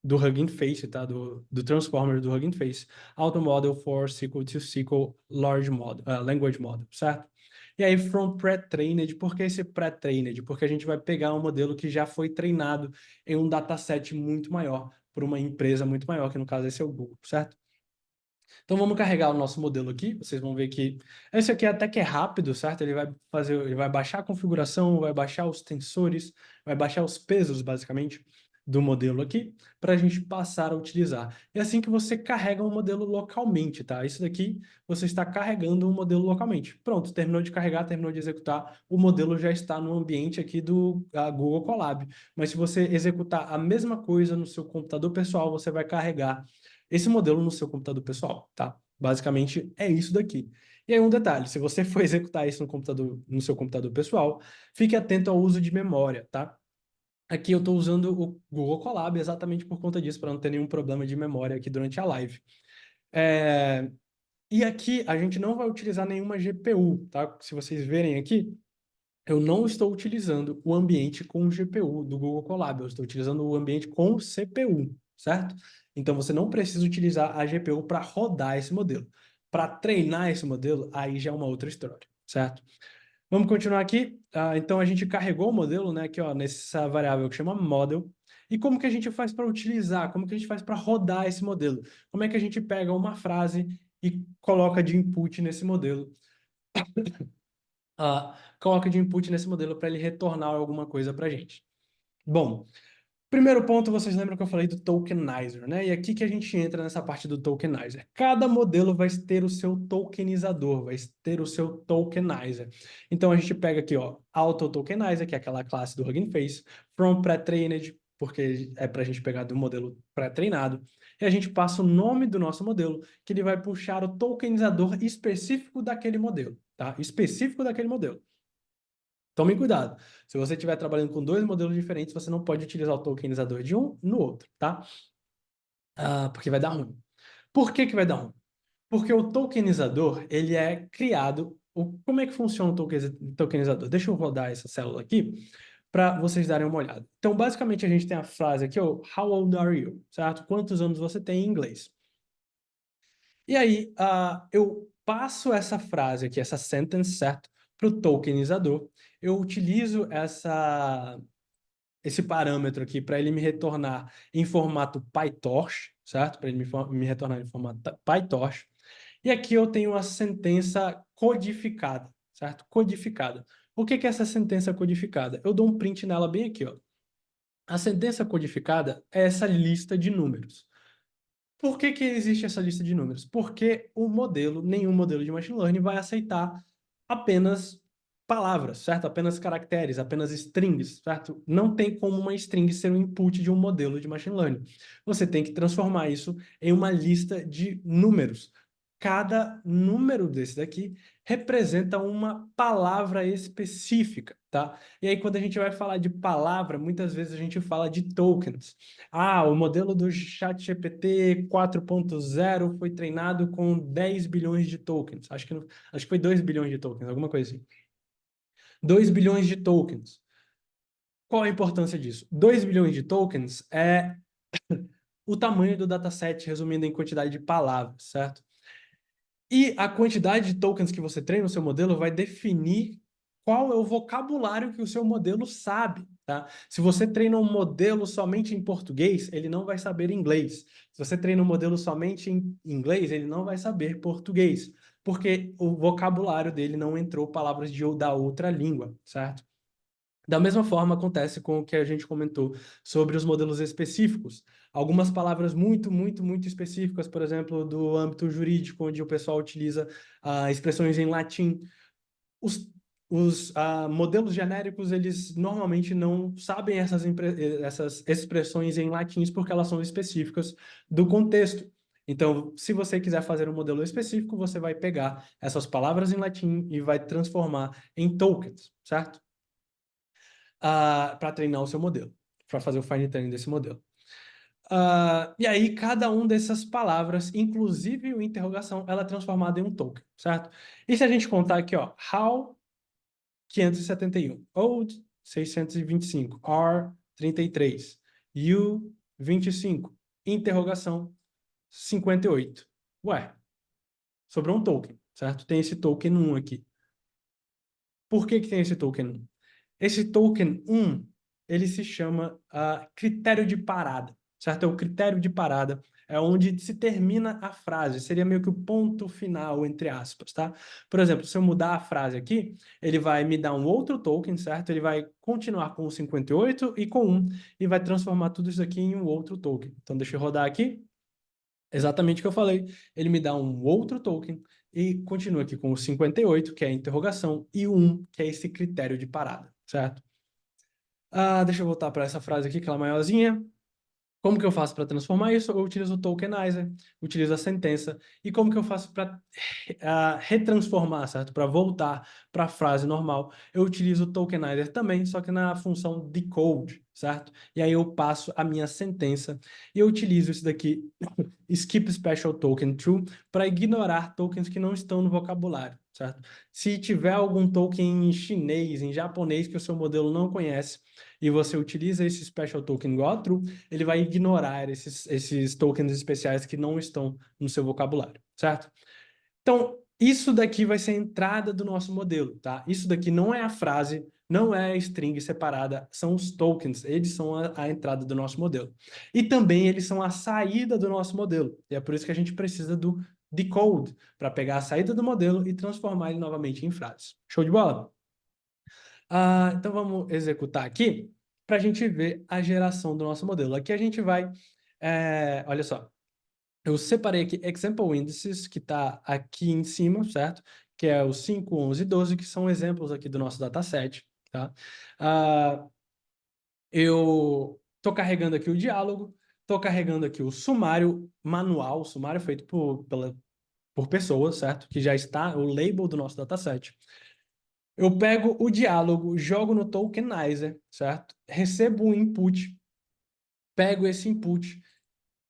Hugging Face, tá? Do Transformer do Hugging Face. Auto Model for SQL to SQL Large Model, Language Model, certo? E aí, from pre-trained, por que esse pre-trained? Porque a gente vai pegar um modelo que já foi treinado em um dataset muito maior, por uma empresa muito maior, que no caso esse é o Google, certo? Então vamos carregar o nosso modelo aqui. Vocês vão ver que esse aqui até que é rápido, certo? Ele vai baixar a configuração, vai baixar os tensores, vai baixar os pesos, basicamente, do modelo aqui, para a gente passar a utilizar. É assim que você carrega um modelo localmente, tá? Isso daqui você está carregando um modelo localmente. Pronto, terminou de carregar, terminou de executar, o modelo já está no ambiente aqui do Google Colab. Mas se você executar a mesma coisa no seu computador pessoal, você vai carregar esse modelo no seu computador pessoal, tá? Basicamente é isso daqui. E aí um detalhe, se você for executar isso no seu computador pessoal, fique atento ao uso de memória, tá? Aqui eu estou usando o Google Colab exatamente por conta disso, para não ter nenhum problema de memória aqui durante a live. E aqui a gente não vai utilizar nenhuma GPU, tá? Se vocês verem aqui, eu não estou utilizando o ambiente com GPU do Google Colab, eu estou utilizando o ambiente com CPU, certo? Então você não precisa utilizar a GPU para rodar esse modelo. Para treinar esse modelo, aí já é uma outra história, certo? Vamos continuar aqui. Então a gente carregou o modelo, né, aqui, ó, nessa variável que chama model. E como que a gente faz para utilizar? Como que a gente faz para rodar esse modelo? Como é que a gente pega uma frase e coloca de input nesse modelo? Coloca de input nesse modelo para ele retornar alguma coisa para a gente. Bom, primeiro ponto, vocês lembram que eu falei do tokenizer, né? E aqui que a gente entra nessa parte do tokenizer. Cada modelo vai ter o seu tokenizador, vai ter o seu tokenizer. Então a gente pega aqui, ó, auto tokenizer, que é aquela classe do Hugging Face, from pre-trained, porque é para a gente pegar do modelo pré-treinado, e a gente passa o nome do nosso modelo, que ele vai puxar o tokenizador específico daquele modelo, tá? Específico daquele modelo. Tomem cuidado. Se você estiver trabalhando com 2 modelos diferentes, você não pode utilizar o tokenizador de um no outro, tá? Porque vai dar ruim. Por que que vai dar ruim? Porque o tokenizador, ele é criado... Como é que funciona o tokenizador? Deixa eu rodar essa célula aqui para vocês darem uma olhada. Então, basicamente, a gente tem a frase aqui, ó, How old are you? Certo? Quantos anos você tem em inglês? E aí, eu passo essa frase aqui, essa sentence, certo? Para o tokenizador. Eu utilizo esse parâmetro aqui para ele me retornar em formato PyTorch, certo? Para ele me retornar em formato PyTorch. E aqui eu tenho a sentença codificada, certo? Codificada. O que que é essa sentença codificada? Eu dou um print nela bem aqui, ó. A sentença codificada é essa lista de números. Por que que existe essa lista de números? Porque nenhum modelo de machine learning vai aceitar apenas palavras, certo? Apenas caracteres, apenas strings, certo? Não tem como uma string ser um input de um modelo de machine learning. Você tem que transformar isso em uma lista de números. Cada número desse daqui representa uma palavra específica, tá? E aí, quando a gente vai falar de palavra, muitas vezes a gente fala de tokens. O modelo do ChatGPT 4.0 foi treinado com 10 bilhões de tokens. Acho que foi 2 bilhões de tokens, alguma coisa assim. 2 bilhões de tokens. Qual a importância disso? 2 bilhões de tokens é o tamanho do dataset, resumindo em quantidade de palavras, certo? E a quantidade de tokens que você treina no seu modelo vai definir qual é o vocabulário que o seu modelo sabe, tá? Se você treina um modelo somente em português, ele não vai saber inglês. Se você treina um modelo somente em inglês, ele não vai saber português, porque o vocabulário dele não entrou palavras da outra língua, certo? Da mesma forma, acontece com o que a gente comentou sobre os modelos específicos. Algumas palavras muito específicas, por exemplo, do âmbito jurídico, onde o pessoal utiliza expressões em latim. Os modelos genéricos, eles normalmente não sabem essas expressões em latins porque elas são específicas do contexto. Então, se você quiser fazer um modelo específico, você vai pegar essas palavras em latim e vai transformar em tokens, certo? Para treinar o seu modelo, para fazer o fine tuning desse modelo. E aí, cada uma dessas palavras, inclusive o interrogação, ela é transformada em um token, certo? E se a gente contar aqui, ó, how 571, old 625, R 33, U 25, interrogação 58. Ué, sobrou um token, certo? Tem esse token 1 aqui. Por que que tem esse token 1? Esse token 1, ele se chama critério de parada, certo? É o critério de parada, é onde se termina a frase, seria meio que o ponto final, entre aspas, tá? Por exemplo, se eu mudar a frase aqui, ele vai me dar um outro token, certo? Ele vai continuar com o 58 e com 1, e vai transformar tudo isso aqui em um outro token. Então, deixa eu rodar aqui. Exatamente o que eu falei. Ele me dá um outro token e continua aqui com o 58, que é a interrogação, e o 1, que é esse critério de parada, certo? Deixa eu voltar para essa frase aqui, aquela maiorzinha. Como que eu faço para transformar isso? Eu utilizo o tokenizer, utilizo a sentença. E como que eu faço para retransformar, certo? Para voltar para a frase normal? Eu utilizo o tokenizer também, só que na função decode, certo? E aí eu passo a minha sentença e eu utilizo isso daqui, skip special token true, para ignorar tokens que não estão no vocabulário, certo? Se tiver algum token em chinês, em japonês que o seu modelo não conhece, e você utiliza esse special token igual a true, ele vai ignorar esses tokens especiais que não estão no seu vocabulário, certo? Então, isso daqui vai ser a entrada do nosso modelo, tá? Isso daqui não é a frase, não é a string separada, são os tokens, eles são a entrada do nosso modelo. E também eles são a saída do nosso modelo, e é por isso que a gente precisa do decode, para pegar a saída do modelo e transformar ele novamente em frases. Show de bola? Então vamos executar aqui para a gente ver a geração do nosso modelo. Aqui a gente vai, olha só, eu separei aqui example indices, que está aqui em cima, certo? Que é o 5, 11 e 12, que são exemplos aqui do nosso dataset, tá? Eu estou carregando aqui o diálogo, estou carregando aqui o sumário manual, o sumário feito por pessoas, certo? Que já está o label do nosso dataset. Eu pego o diálogo, jogo no tokenizer, certo? Recebo um input, pego esse input,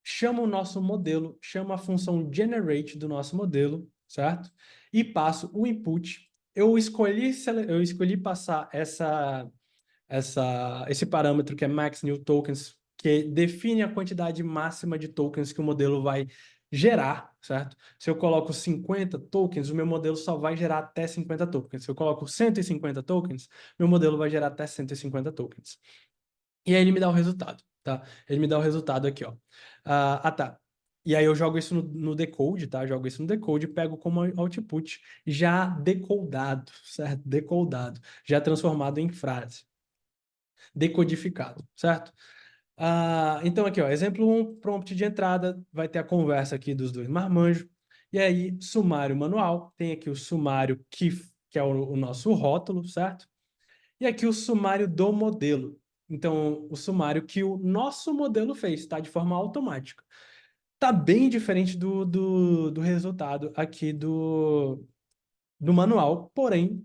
chamo o nosso modelo, chamo a função generate do nosso modelo, certo? E passo o input. Eu escolhi passar esse parâmetro que é max new tokens, que define a quantidade máxima de tokens que o modelo vai gerar, certo? Se eu coloco 50 tokens, o meu modelo só vai gerar até 50 tokens. Se eu coloco 150 tokens, meu modelo vai gerar até 150 tokens. E aí ele me dá o resultado, tá? Ele me dá o resultado aqui, ó. Tá. E aí eu jogo isso no decode, tá? Jogo isso no decode e pego como output já decodado, certo? Decodado, já transformado em frase decodificado, certo? Então aqui, ó, exemplo 1, prompt de entrada, vai ter a conversa aqui dos dois marmanjos, e aí sumário manual, tem aqui o sumário que é o nosso rótulo, certo? E aqui o sumário do modelo. Então, o sumário que o nosso modelo fez, tá? De forma automática. Tá bem diferente do resultado aqui do manual, porém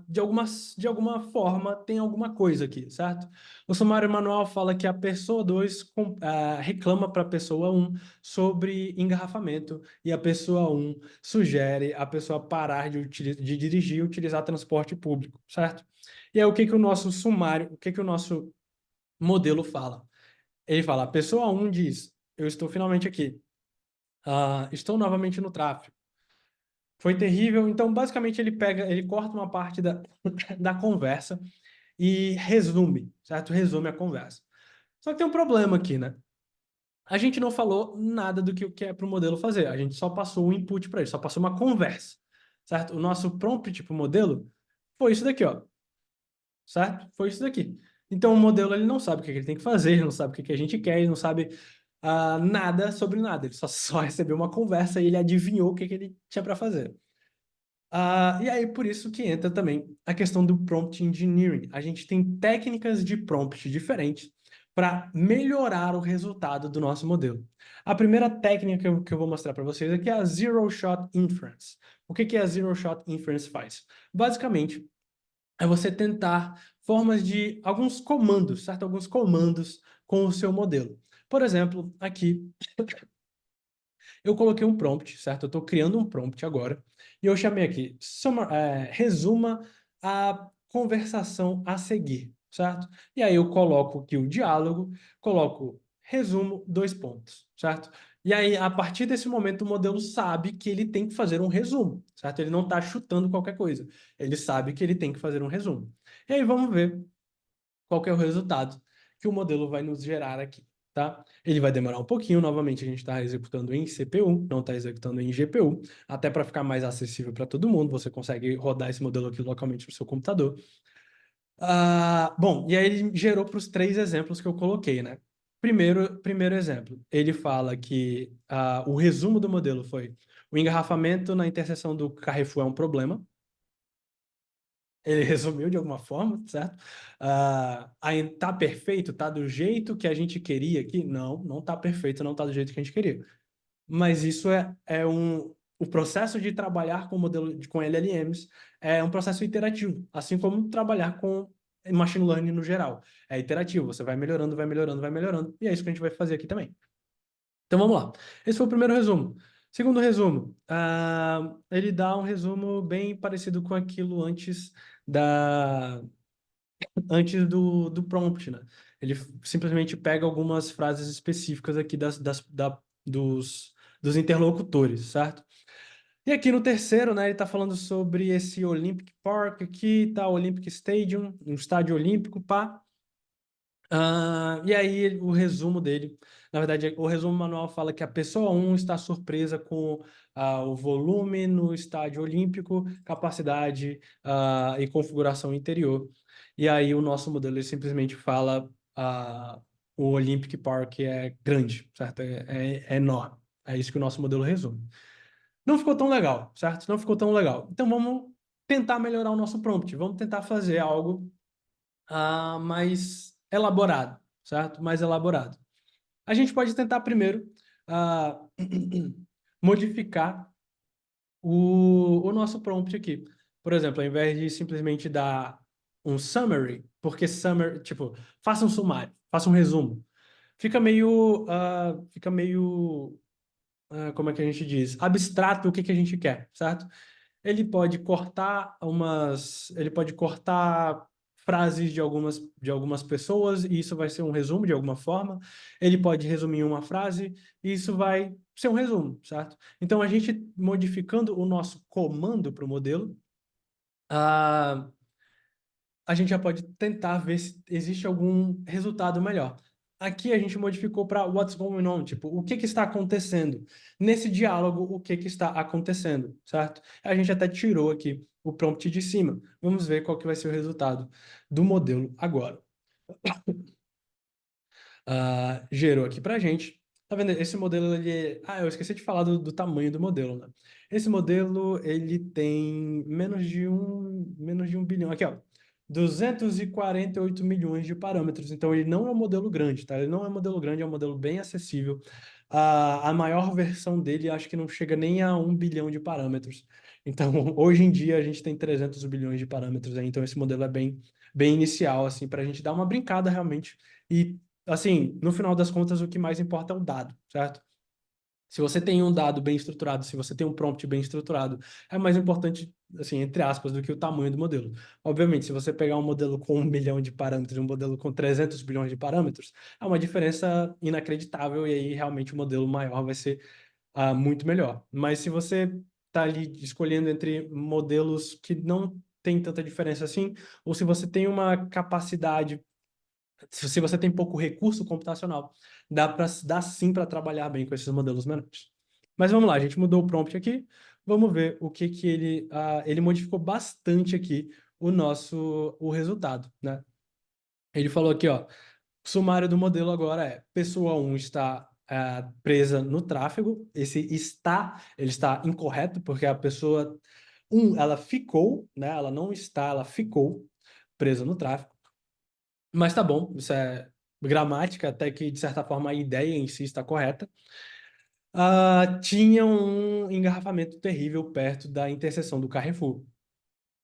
de alguma forma tem alguma coisa aqui, certo? O sumário manual fala que a pessoa 2 reclama para a pessoa 1 sobre engarrafamento e a pessoa 1 sugere a pessoa parar de dirigir e utilizar transporte público, certo? E aí o que que o nosso sumário, o que que o nosso modelo fala? Ele fala, a pessoa 1 diz, eu estou finalmente aqui, estou novamente no tráfego. Foi terrível. Então, basicamente, ele corta uma parte da conversa e resume, certo? Resume a conversa. Só que tem um problema aqui, né? A gente não falou nada do que é para o modelo fazer. A gente só passou o input para ele, só passou uma conversa, certo? O nosso prompt para o modelo foi isso daqui, ó. certo? Foi isso daqui. Então, o modelo ele não sabe o que ele tem que fazer, ele não sabe o que a gente quer, ele não sabe nada sobre nada. Ele só recebeu uma conversa e ele adivinhou o que ele tinha para fazer. E aí, por isso que entra também a questão do prompt engineering. A gente tem técnicas de prompt diferentes para melhorar o resultado do nosso modelo. A primeira técnica que eu vou mostrar para vocês aqui é a Zero Shot Inference. O que a Zero Shot Inference faz? Basicamente, é você tentar formas de alguns comandos, certo? Alguns comandos com o seu modelo. Por exemplo, aqui eu coloquei um prompt, certo? Eu estou criando um prompt agora e eu chamei aqui, resuma a conversação a seguir, certo? E aí eu coloco aqui o diálogo, coloco resumo, dois pontos, certo? E aí, a partir desse momento, o modelo sabe que ele tem que fazer um resumo, certo? Ele não está chutando qualquer coisa. Ele sabe que ele tem que fazer um resumo. E aí, vamos ver qual que é o resultado que o modelo vai nos gerar aqui, tá? Ele vai demorar um pouquinho, novamente a gente está executando em CPU, não está executando em GPU, até para ficar mais acessível para todo mundo, você consegue rodar esse modelo aqui localmente no seu computador. Bom, e aí ele gerou para os três exemplos que eu coloquei, né? Primeiro exemplo, ele fala que o resumo do modelo foi: o engarrafamento na interseção do Carrefour é um problema. Ele resumiu de alguma forma, certo? Aí tá perfeito, tá do jeito que a gente queria aqui? Não, não tá perfeito, não tá do jeito que a gente queria. Mas isso o processo de trabalhar com com LLMs é um processo iterativo, assim como trabalhar com machine learning no geral. É iterativo, você vai melhorando, vai melhorando, vai melhorando, e é isso que a gente vai fazer aqui também. Então vamos lá. Esse foi o primeiro resumo. Segundo resumo, ele dá um resumo bem parecido com aquilo antes do prompt, né? Ele simplesmente pega algumas frases específicas aqui dos interlocutores, certo? E aqui no terceiro, né, ele está falando sobre esse Olympic Park aqui, tá? Olympic Stadium, um estádio olímpico, pá. E aí, o resumo dele, na verdade, o resumo manual fala que a pessoa 1 está surpresa com o volume no estádio olímpico, capacidade e configuração interior. E aí, o nosso modelo ele simplesmente fala o Olympic Park é grande, certo? É enorme. É isso que o nosso modelo resume. Não ficou tão legal, certo? Não ficou tão legal. Então, vamos tentar melhorar o nosso prompt. Vamos tentar fazer algo mais elaborado, certo? Mais elaborado. A gente pode tentar primeiro modificar o nosso prompt aqui. Por exemplo, ao invés de simplesmente dar um summary, porque summary, tipo, faça um sumário, faça um resumo. Fica meio, como é que a gente diz? Abstrato o que a gente quer, certo? Ele pode cortar frases de algumas pessoas e isso vai ser um resumo de alguma forma. Ele pode resumir em uma frase e isso vai ser um resumo, certo? Então, a gente modificando o nosso comando para o modelo, ah, a gente já pode tentar ver se existe algum resultado melhor. Aqui a gente modificou para what's going on, tipo, o que está acontecendo? Nesse diálogo, o que está acontecendo, certo? A gente até tirou aqui o prompt de cima. Vamos ver qual que vai ser o resultado do modelo agora. Gerou aqui pra gente. Tá vendo? Esse modelo, eu esqueci de falar do tamanho do modelo, né? Esse modelo, ele tem menos de um bilhão. Aqui, ó. 248 milhões de parâmetros. Então, ele não é um modelo grande, tá? Ele não é um modelo grande, é um modelo bem acessível. A maior versão dele, acho que não chega nem a 1 bilhão de parâmetros. Então, hoje em dia, a gente tem 300 bilhões de parâmetros aí. Então, esse modelo é bem inicial, assim, para a gente dar uma brincada realmente e assim, no final das contas, o que mais importa é o dado, certo? Se você tem um dado bem estruturado, se você tem um prompt bem estruturado, é mais importante, assim, entre aspas, do que o tamanho do modelo. Obviamente, se você pegar um modelo com 1 bilhão de parâmetros e um modelo com 300 bilhões de parâmetros, é uma diferença inacreditável e aí realmente o modelo maior vai ser muito melhor. Mas se você está ali escolhendo entre modelos que não tem tanta diferença assim, ou se você tem uma capacidade se você tem pouco recurso computacional, dá sim para trabalhar bem com esses modelos menores. Mas vamos lá, a gente mudou o prompt aqui. Vamos ver o que ele modificou bastante aqui o resultado, né? Ele falou aqui, ó, o sumário do modelo agora é: pessoa 1 está presa no tráfego. Esse está, ele está incorreto, porque a pessoa 1, ela ficou, né? Ela não está, ela ficou presa no tráfego. Mas tá bom, isso é gramática, até que, de certa forma, a ideia em si está correta. Tinha um engarrafamento terrível perto da interseção do Carrefour.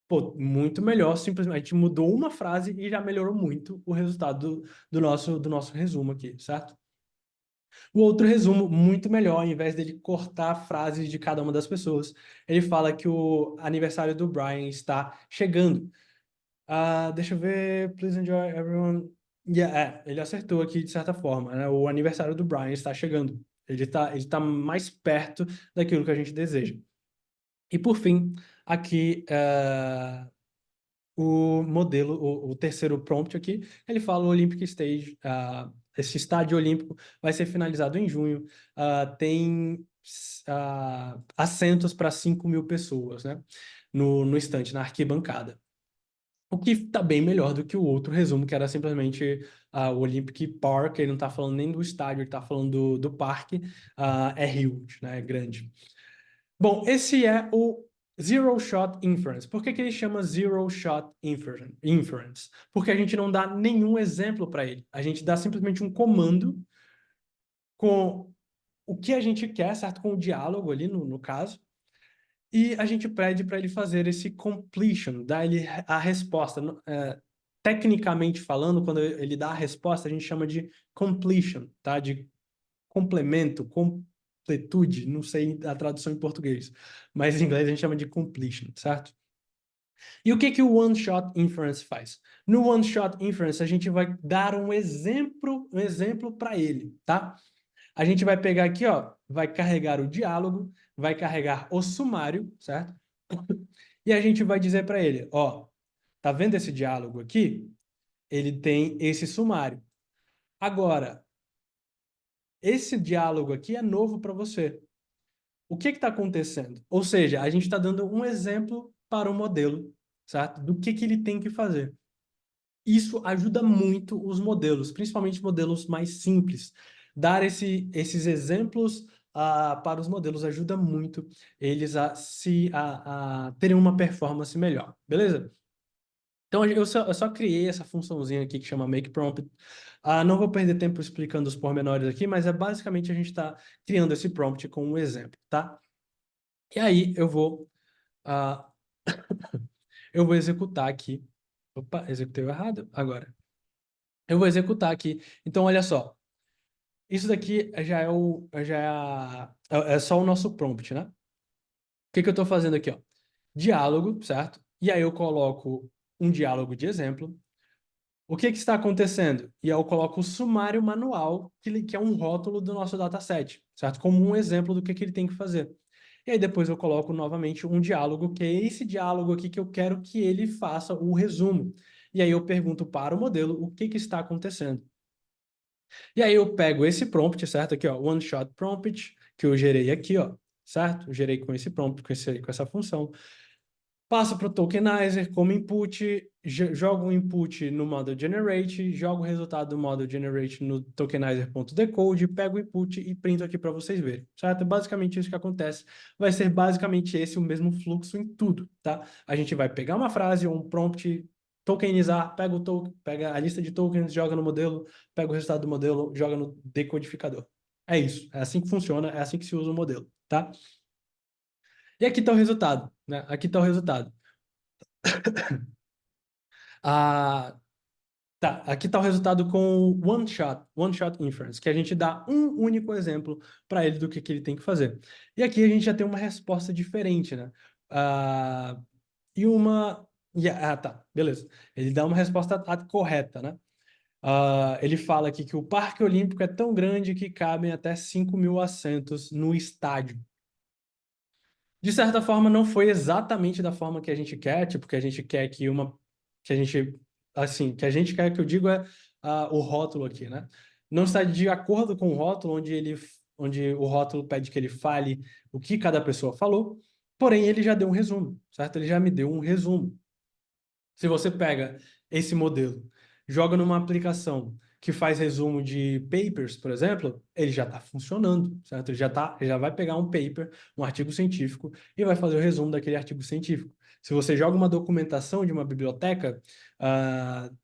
Pô, muito melhor, simplesmente a gente mudou uma frase e já melhorou muito o resultado do nosso resumo aqui, certo? O outro resumo, muito melhor, ao invés dele cortar frases de cada uma das pessoas, ele fala que o aniversário do Brian está chegando. Deixa eu ver. Please enjoy everyone. Yeah, ele acertou aqui de certa forma, né? O aniversário do Brian está chegando. Ele tá mais perto daquilo que a gente deseja. E por fim, aqui o modelo, o terceiro prompt aqui, ele fala o Olympic Stage. Esse estádio olímpico vai ser finalizado em junho. Tem assentos para 5.000 pessoas, né? No estande, na arquibancada. O que está bem melhor do que o outro resumo, que era simplesmente o Olympic Park. Ele não está falando nem do estádio, ele está falando do parque. É huge, né? É grande. Bom, esse é o Zero Shot Inference. Por que ele chama Zero Shot Inference? Porque a gente não dá nenhum exemplo para ele. A gente dá simplesmente um comando com o que a gente quer, certo? Com o diálogo ali, no caso. E a gente pede para ele fazer esse completion, dar ele a resposta. Tecnicamente falando, quando ele dá a resposta, a gente chama de completion, tá? De complemento, completude, não sei a tradução em português, mas em inglês a gente chama de completion, certo? E o que o One Shot Inference faz? No One Shot Inference, a gente vai dar um exemplo para ele, tá? A gente vai pegar aqui, ó, vai carregar o diálogo, vai carregar o sumário, certo? E a gente vai dizer para ele, ó, tá vendo esse diálogo aqui? Ele tem esse sumário. Agora, esse diálogo aqui é novo para você. O que está acontecendo? Ou seja, a gente está dando um exemplo para o modelo, certo? Do que ele tem que fazer. Isso ajuda muito os modelos, principalmente modelos mais simples. Dar esses exemplos para os modelos ajuda muito eles a terem uma performance melhor, beleza? Então, eu só criei essa funçãozinha aqui que chama Make Prompt. Não vou perder tempo explicando os pormenores aqui, mas é basicamente a gente está criando esse prompt com um exemplo, tá? E aí ah, eu vou executar aqui. Opa, executei errado agora. Eu vou executar aqui. Então, olha só. Isso daqui é só o nosso prompt, né? O que eu estou fazendo aqui, ó? Diálogo, certo? E aí eu coloco um diálogo de exemplo. O que está acontecendo? E aí eu coloco o sumário manual, que é um rótulo do nosso dataset, certo? Como um exemplo do que ele tem que fazer. E aí depois eu coloco novamente um diálogo, que é esse diálogo aqui que eu quero que ele faça o resumo. E aí eu pergunto para o modelo o que está acontecendo. E aí eu pego esse prompt, certo? Aqui, ó, one shot prompt, que eu gerei aqui, ó, certo? Eu gerei com esse prompt, com essa função. Passo para o tokenizer como input, jogo o input no model generate, jogo o resultado do model generate no tokenizer.decode, pego o input e printo aqui para vocês verem, certo? É basicamente isso que acontece. Vai ser basicamente esse o mesmo fluxo em tudo, tá? A gente vai pegar uma frase ou um prompt, tokenizar, pega a lista de tokens, joga no modelo, pega o resultado do modelo, joga no decodificador. É isso, é assim que funciona, é assim que se usa o modelo, tá? E aqui está o resultado, né? Aqui está o resultado. Ah, tá, aqui está o resultado com one shot inference, que a gente dá um único exemplo para ele do que ele tem que fazer. E aqui a gente já tem uma resposta diferente, né? Ah, e uma. Tá, beleza. Ele dá uma resposta correta, né? Ele fala aqui que o Parque Olímpico é tão grande que cabem até 5.000 assentos no estádio. De certa forma, não foi exatamente da forma que a gente quer, tipo, que a gente quer que a gente, assim, que a gente quer que eu digo é o rótulo aqui, né? Não está de acordo com o rótulo, onde o rótulo pede que ele fale o que cada pessoa falou, porém ele já deu um resumo, certo? Ele já me deu um resumo, Se você pega esse modelo, joga numa aplicação que faz resumo de papers, por exemplo, ele já está funcionando, certo? Ele já vai pegar um paper, um artigo científico, e vai fazer o resumo daquele artigo científico. Se você joga uma documentação de uma biblioteca,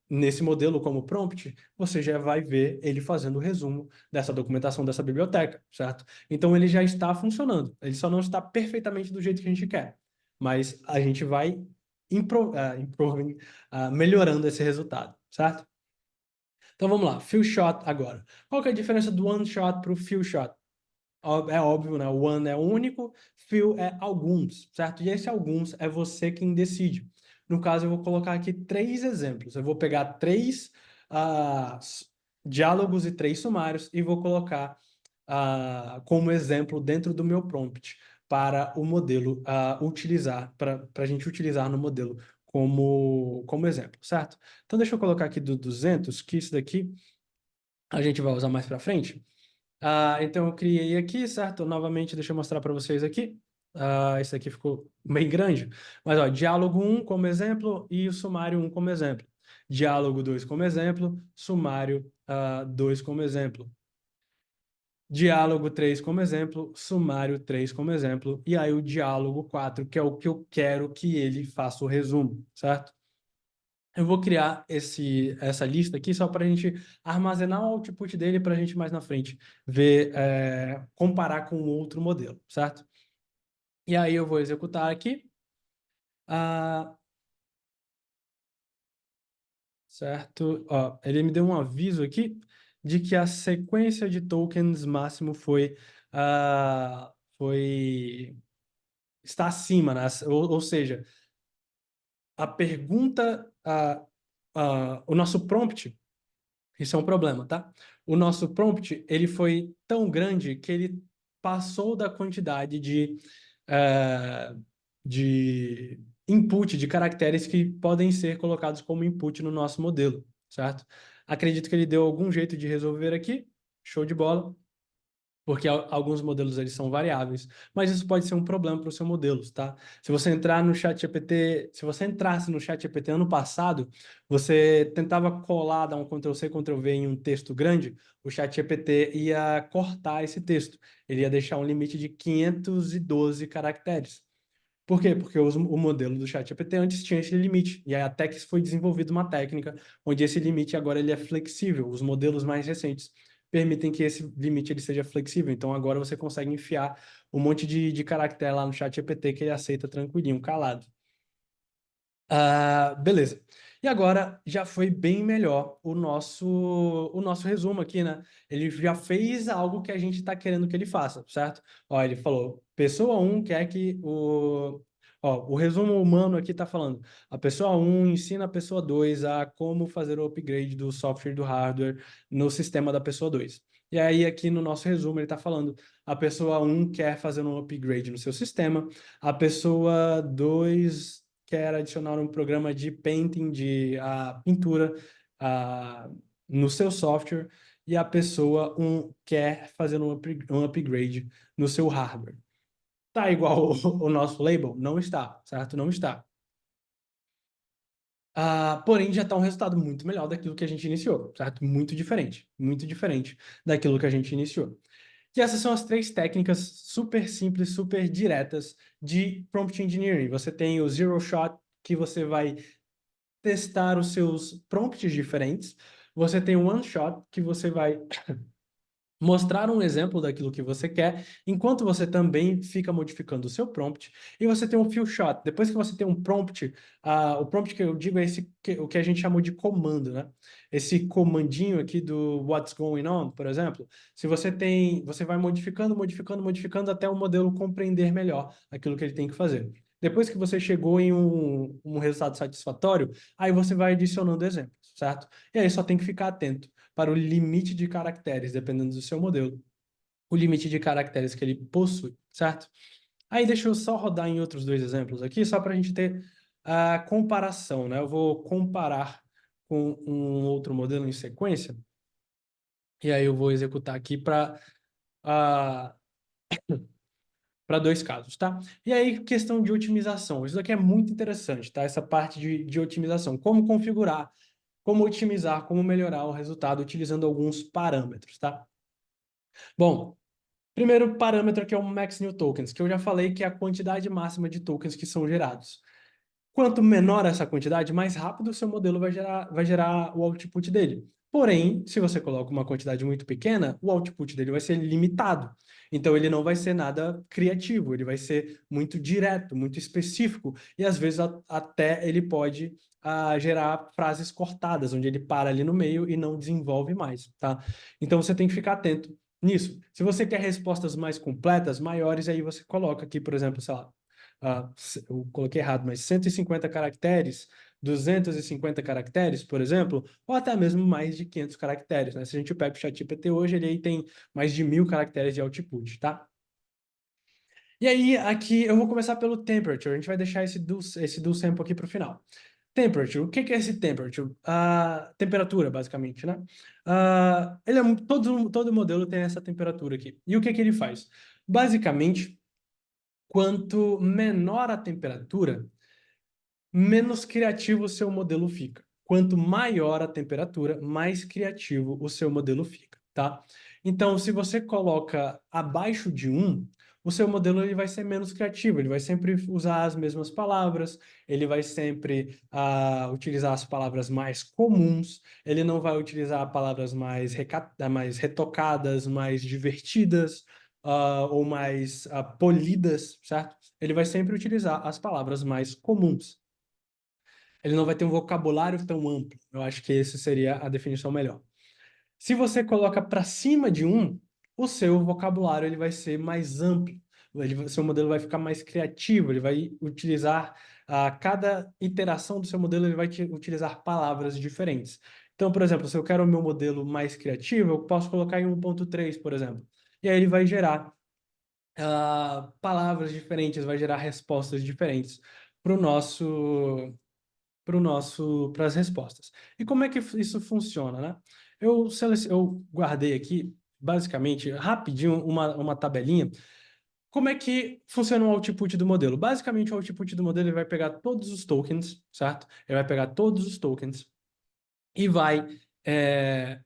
nesse modelo como prompt, você já vai ver ele fazendo o resumo dessa documentação dessa biblioteca, certo? Então ele já está funcionando, ele só não está perfeitamente do jeito que a gente quer. Mas a gente vai melhorando esse resultado, certo? Então vamos lá, few shot agora. Qual que é a diferença do one shot para o few shot? É óbvio, né? O one é único, few é alguns, certo? E esse alguns é você quem decide. No caso, eu vou colocar aqui 3 exemplos. Eu vou pegar 3 diálogos e 3 sumários e vou colocar como exemplo dentro do meu prompt para o modelo utilizar, para a gente utilizar no modelo como exemplo, certo? Então, deixa eu colocar aqui do 200, que isso daqui a gente vai usar mais para frente. Então, eu criei aqui, certo? Novamente, deixa eu mostrar para vocês aqui. Esse aqui ficou bem grande. Mas, ó, diálogo 1 como exemplo e o sumário 1 como exemplo. Diálogo 2 como exemplo, sumário 2 como exemplo. Diálogo 3 como exemplo, sumário 3 como exemplo, e aí o diálogo 4, que é o que eu quero que ele faça o resumo, certo? Eu vou criar essa lista aqui só para a gente armazenar o output dele para a gente mais na frente ver, comparar com outro modelo, certo? E aí eu vou executar aqui, certo? Ó, ele me deu um aviso aqui de que a sequência de tokens máximo foi está acima, né? Ou seja, a pergunta, o nosso prompt, isso é um problema, tá? O nosso prompt, ele foi tão grande que ele passou da quantidade de input, de caracteres que podem ser colocados como input no nosso modelo, certo? Acredito que ele deu algum jeito de resolver aqui, show de bola, porque alguns modelos eles são variáveis, mas isso pode ser um problema para o seu modelo, tá? Se você entrar no ChatGPT, se você entrasse no ChatGPT ano passado, você tentava colar, dar um Ctrl+C, Ctrl+V em um texto grande, o ChatGPT ia cortar esse texto. Ele ia deixar um limite de 512 caracteres. Por quê? Porque o modelo do ChatGPT antes tinha esse limite, e aí até que foi desenvolvida uma técnica onde esse limite agora ele é flexível. Os modelos mais recentes permitem que esse limite ele seja flexível. Então agora você consegue enfiar um monte de caractere lá no ChatGPT que ele aceita tranquilinho, calado. Beleza. E agora já foi bem melhor o nosso resumo aqui, né? Ele já fez algo que a gente está querendo que ele faça, certo? Ó, ele falou, pessoa 1 quer que o resumo humano aqui está falando, a pessoa 1 ensina a pessoa 2 a como fazer o upgrade do software e do hardware no sistema da pessoa 2. E aí aqui no nosso resumo ele está falando, a pessoa 1 quer fazer um upgrade no seu sistema, a pessoa 2 quer adicionar um programa de painting, de pintura no seu software, e a pessoa quer fazer um upgrade no seu hardware. Tá igual o nosso label? Não está, certo? Não está. Porém, já está um resultado muito melhor daquilo que a gente iniciou, certo? Muito diferente daquilo que a gente iniciou. E essas são as 3 técnicas super simples, super diretas de prompt engineering. Você tem o zero shot, que você vai testar os seus prompts diferentes. Você tem o one shot, que você vai mostrar um exemplo daquilo que você quer, enquanto você também fica modificando o seu prompt. E você tem um few shot. Depois que você tem um prompt, o prompt que eu digo é o que a gente chamou de comando, né? Esse comandinho aqui do what's going on, por exemplo. Se você vai modificando, modificando, modificando até o modelo compreender melhor aquilo que ele tem que fazer. Depois que você chegou em um resultado satisfatório, aí você vai adicionando exemplos, certo? E aí só tem que ficar atento para o limite de caracteres, dependendo do seu modelo, o limite de caracteres que ele possui, certo? Aí deixa eu só rodar em outros 2 exemplos aqui, só para a gente ter a comparação, né? Eu vou comparar com um outro modelo em sequência, e aí eu vou executar aqui para para dois casos, tá? E aí, questão de otimização. Isso daqui é muito interessante, tá? Essa parte de otimização. Como configurar, como otimizar, como melhorar o resultado utilizando alguns parâmetros, tá? Bom, primeiro parâmetro aqui é o Max New Tokens, que eu já falei que é a quantidade máxima de tokens que são gerados. Quanto menor essa quantidade, mais rápido o seu modelo vai gerar o output dele. Porém, se você coloca uma quantidade muito pequena, o output dele vai ser limitado. Então, ele não vai ser nada criativo, ele vai ser muito direto, muito específico, e às vezes até ele pode gerar frases cortadas, onde ele para ali no meio e não desenvolve mais, tá? Então, você tem que ficar atento nisso. Se você quer respostas mais completas, maiores, aí você coloca aqui, por exemplo, sei lá, eu coloquei errado, mas 150 caracteres, 250 caracteres, por exemplo, ou até mesmo mais de 500 caracteres, né? Se a gente pega o ChatGPT hoje, ele aí tem mais de 1.000 caracteres de output, tá? E aí, aqui, eu vou começar pelo temperature, a gente vai deixar esse do sample aqui para o final. Temperature, o que é esse temperature? Temperatura, basicamente, né? Todo modelo tem essa temperatura aqui. E o que ele faz? Basicamente, quanto menor a temperatura, menos criativo o seu modelo fica. Quanto maior a temperatura, mais criativo o seu modelo fica, tá? Então, se você coloca abaixo de 1, o seu modelo ele vai ser menos criativo, ele vai sempre usar as mesmas palavras, ele vai sempre utilizar as palavras mais comuns, ele não vai utilizar palavras mais retocadas, mais divertidas, ou mais polidas, certo? Ele vai sempre utilizar as palavras mais comuns. Ele não vai ter um vocabulário tão amplo. Eu acho que essa seria a definição melhor. Se você coloca para cima de 1, o seu vocabulário ele vai ser mais amplo. Seu modelo vai ficar mais criativo, ele vai utilizar, a cada iteração do seu modelo, ele vai utilizar palavras diferentes. Então, por exemplo, se eu quero o meu modelo mais criativo, eu posso colocar em 1.3, por exemplo. E aí ele vai gerar palavras diferentes, vai gerar respostas diferentes para o nosso para as respostas. E como é que isso funciona, né? Eu guardei aqui, basicamente, rapidinho, uma tabelinha. Como é que funciona o output do modelo? Basicamente, o output do modelo ele vai pegar todos os tokens, certo? Ele vai pegar todos os tokens e é,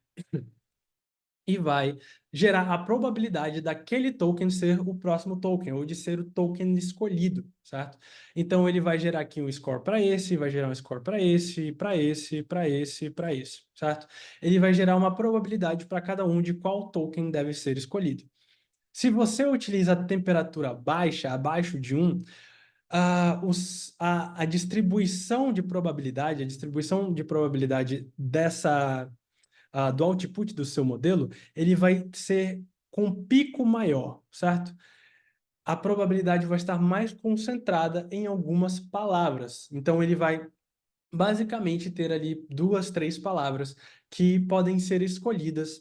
vai gerar a probabilidade daquele token ser o próximo token, ou de ser o token escolhido, certo? Então, ele vai gerar aqui um score para esse, vai gerar um score para esse, para esse, para esse, para esse, certo? Ele vai gerar uma probabilidade para cada um de qual token deve ser escolhido. Se você utiliza a temperatura baixa, abaixo de 1, a distribuição de probabilidade, do output do seu modelo, ele vai ser com pico maior, certo? A probabilidade vai estar mais concentrada em algumas palavras. Então, ele vai basicamente ter ali 2, 3 palavras que podem ser escolhidas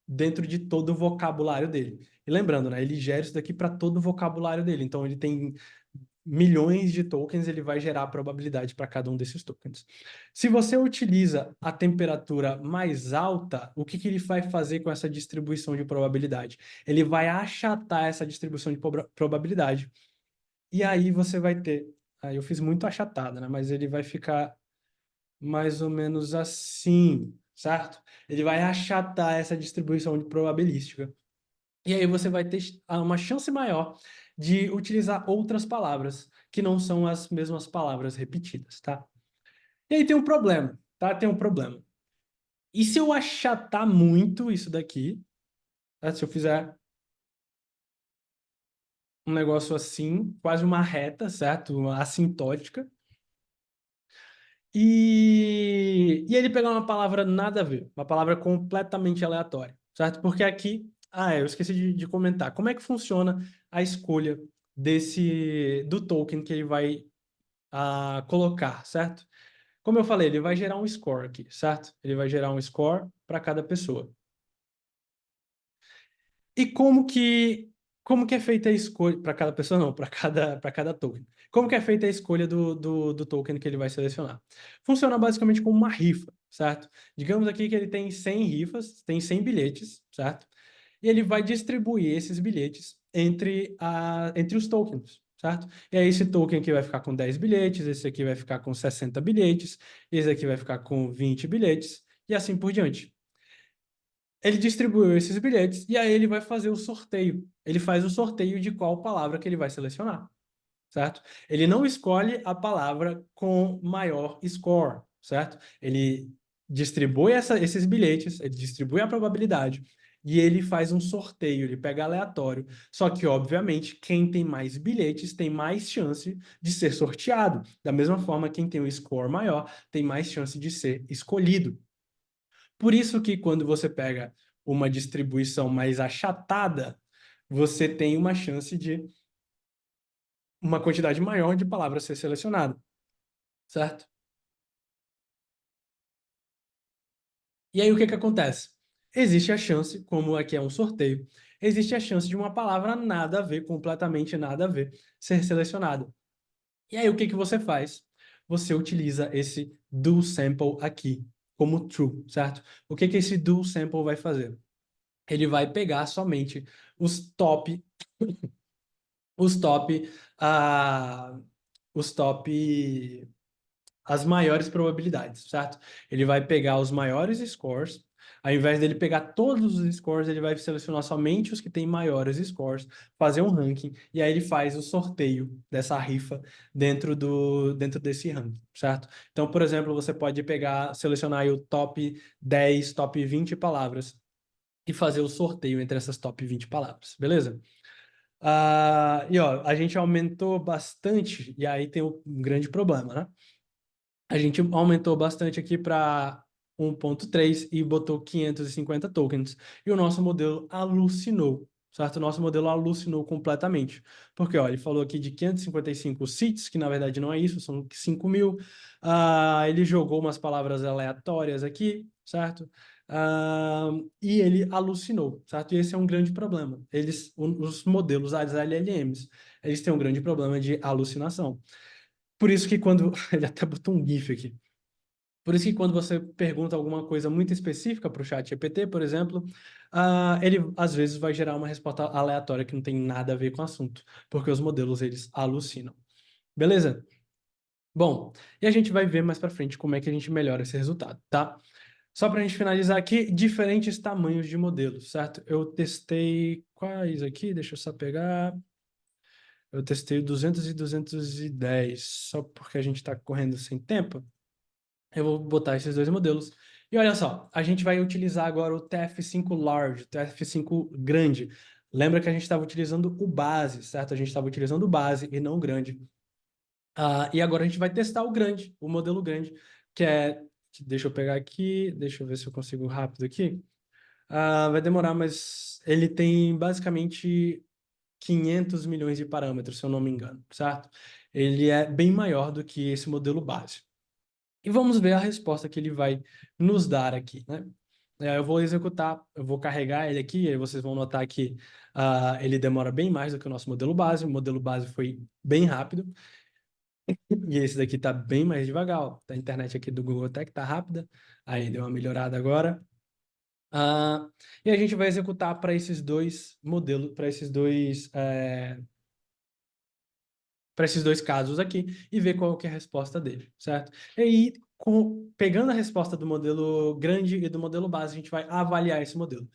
dentro de todo o vocabulário dele. E lembrando, né, ele gera isso daqui para todo o vocabulário dele. Então, ele tem milhões de tokens, ele vai gerar a probabilidade para cada um desses tokens. Se você utiliza a temperatura mais alta, o que ele vai fazer com essa distribuição de probabilidade? Ele vai achatar essa distribuição de probabilidade. E aí você vai ter. Aí eu fiz muito achatada, né? Mas ele vai ficar mais ou menos assim, certo? Ele vai achatar essa distribuição de probabilística. E aí você vai ter uma chance maior de utilizar outras palavras que não são as mesmas palavras repetidas, tá? E aí tem um problema, tá? Tem um problema. E se eu achatar muito isso daqui, tá? Se eu fizer um negócio assim, quase uma reta, certo? Uma assintótica, e ele pegar uma palavra nada a ver, uma palavra completamente aleatória, certo? Porque aqui, eu esqueci de comentar, como é que funciona a escolha do token que ele vai colocar, certo? Como eu falei, ele vai gerar um score aqui, certo? Ele vai gerar um score para cada pessoa. E como que é feita a escolha para cada pessoa, não, para cada token. Como que é feita a escolha do token que ele vai selecionar? Funciona basicamente como uma rifa, certo? Digamos aqui que ele tem 100 rifas, tem 100 bilhetes, certo? E ele vai distribuir esses bilhetes entre os tokens, certo? E aí esse token aqui vai ficar com 10 bilhetes, esse aqui vai ficar com 60 bilhetes, esse aqui vai ficar com 20 bilhetes, e assim por diante. Ele distribuiu esses bilhetes e aí ele vai fazer o sorteio. Ele faz o sorteio de qual palavra que ele vai selecionar, certo? Ele não escolhe a palavra com maior score, certo? Ele distribui esses bilhetes, ele distribui a probabilidade e ele faz um sorteio, ele pega aleatório. Só que, obviamente, quem tem mais bilhetes tem mais chance de ser sorteado. Da mesma forma, quem tem o score maior tem mais chance de ser escolhido. Por isso que quando você pega uma distribuição mais achatada, você tem uma chance de uma quantidade maior de palavras ser selecionada, certo? E aí o que que acontece? Existe a chance, como aqui é um sorteio, existe a chance de uma palavra nada a ver, completamente nada a ver, ser selecionada. E aí o que que você faz? Você utiliza esse do sample aqui como true, certo? O que que esse do sample vai fazer? Ele vai pegar somente os top, os top, ah, os top as maiores probabilidades, certo? Ele vai pegar os maiores scores, ao invés dele pegar todos os scores, ele vai selecionar somente os que têm maiores scores, fazer um ranking, e aí ele faz o sorteio dessa rifa dentro desse ranking, certo? Então, por exemplo, você pode pegar, selecionar aí o top 10, top 20 palavras e fazer o sorteio entre essas top 20 palavras, beleza? E ó, a gente aumentou bastante, e aí tem um grande problema, né? A gente aumentou bastante aqui para 1.3 e botou 550 tokens. E o nosso modelo alucinou, certo? O nosso modelo alucinou completamente. Porque, ó, ele falou aqui de 555 seats, que na verdade não é isso, são 5.000. Ele jogou umas palavras aleatórias aqui, certo? E ele alucinou, certo? E esse é um grande problema. Os modelos, as LLMs, eles têm um grande problema de alucinação. Por isso que quando. Ele até botou um GIF aqui. Por isso que quando você pergunta alguma coisa muito específica para o chat GPT, por exemplo, ele às vezes vai gerar uma resposta aleatória que não tem nada a ver com o assunto, porque os modelos eles alucinam. Beleza? Bom, e a gente vai ver mais para frente como é que a gente melhora esse resultado, tá? Só para a gente finalizar aqui, diferentes tamanhos de modelos, certo? Eu testei quais aqui? Deixa eu só pegar. Eu testei o 200 e 210, só porque a gente está correndo sem tempo. Eu vou botar esses dois modelos. E olha só, a gente vai utilizar agora o TF5 Large, TF5 grande. Lembra que a gente estava utilizando o base, certo? A gente estava utilizando o base e não o grande. E agora a gente vai testar o grande, o modelo grande, que é... Deixa eu pegar aqui, deixa eu ver se eu consigo rápido aqui. Vai demorar, mas ele tem basicamente 500 milhões de parâmetros, se eu não me engano, certo? Ele é bem maior do que esse modelo base. E vamos ver a resposta que ele vai nos dar aqui, né? Eu vou executar, eu vou carregar ele aqui, e aí vocês vão notar que ele demora bem mais do que o nosso modelo base. O modelo base foi bem rápido, e esse daqui está bem mais devagar. Ó. A internet aqui do Google até que está rápida, aí deu uma melhorada agora. E a gente vai executar para esses dois modelos, para esses dois casos aqui e ver qual que é a resposta dele, certo? E aí, pegando a resposta do modelo grande e do modelo base, a gente vai avaliar esse modelo.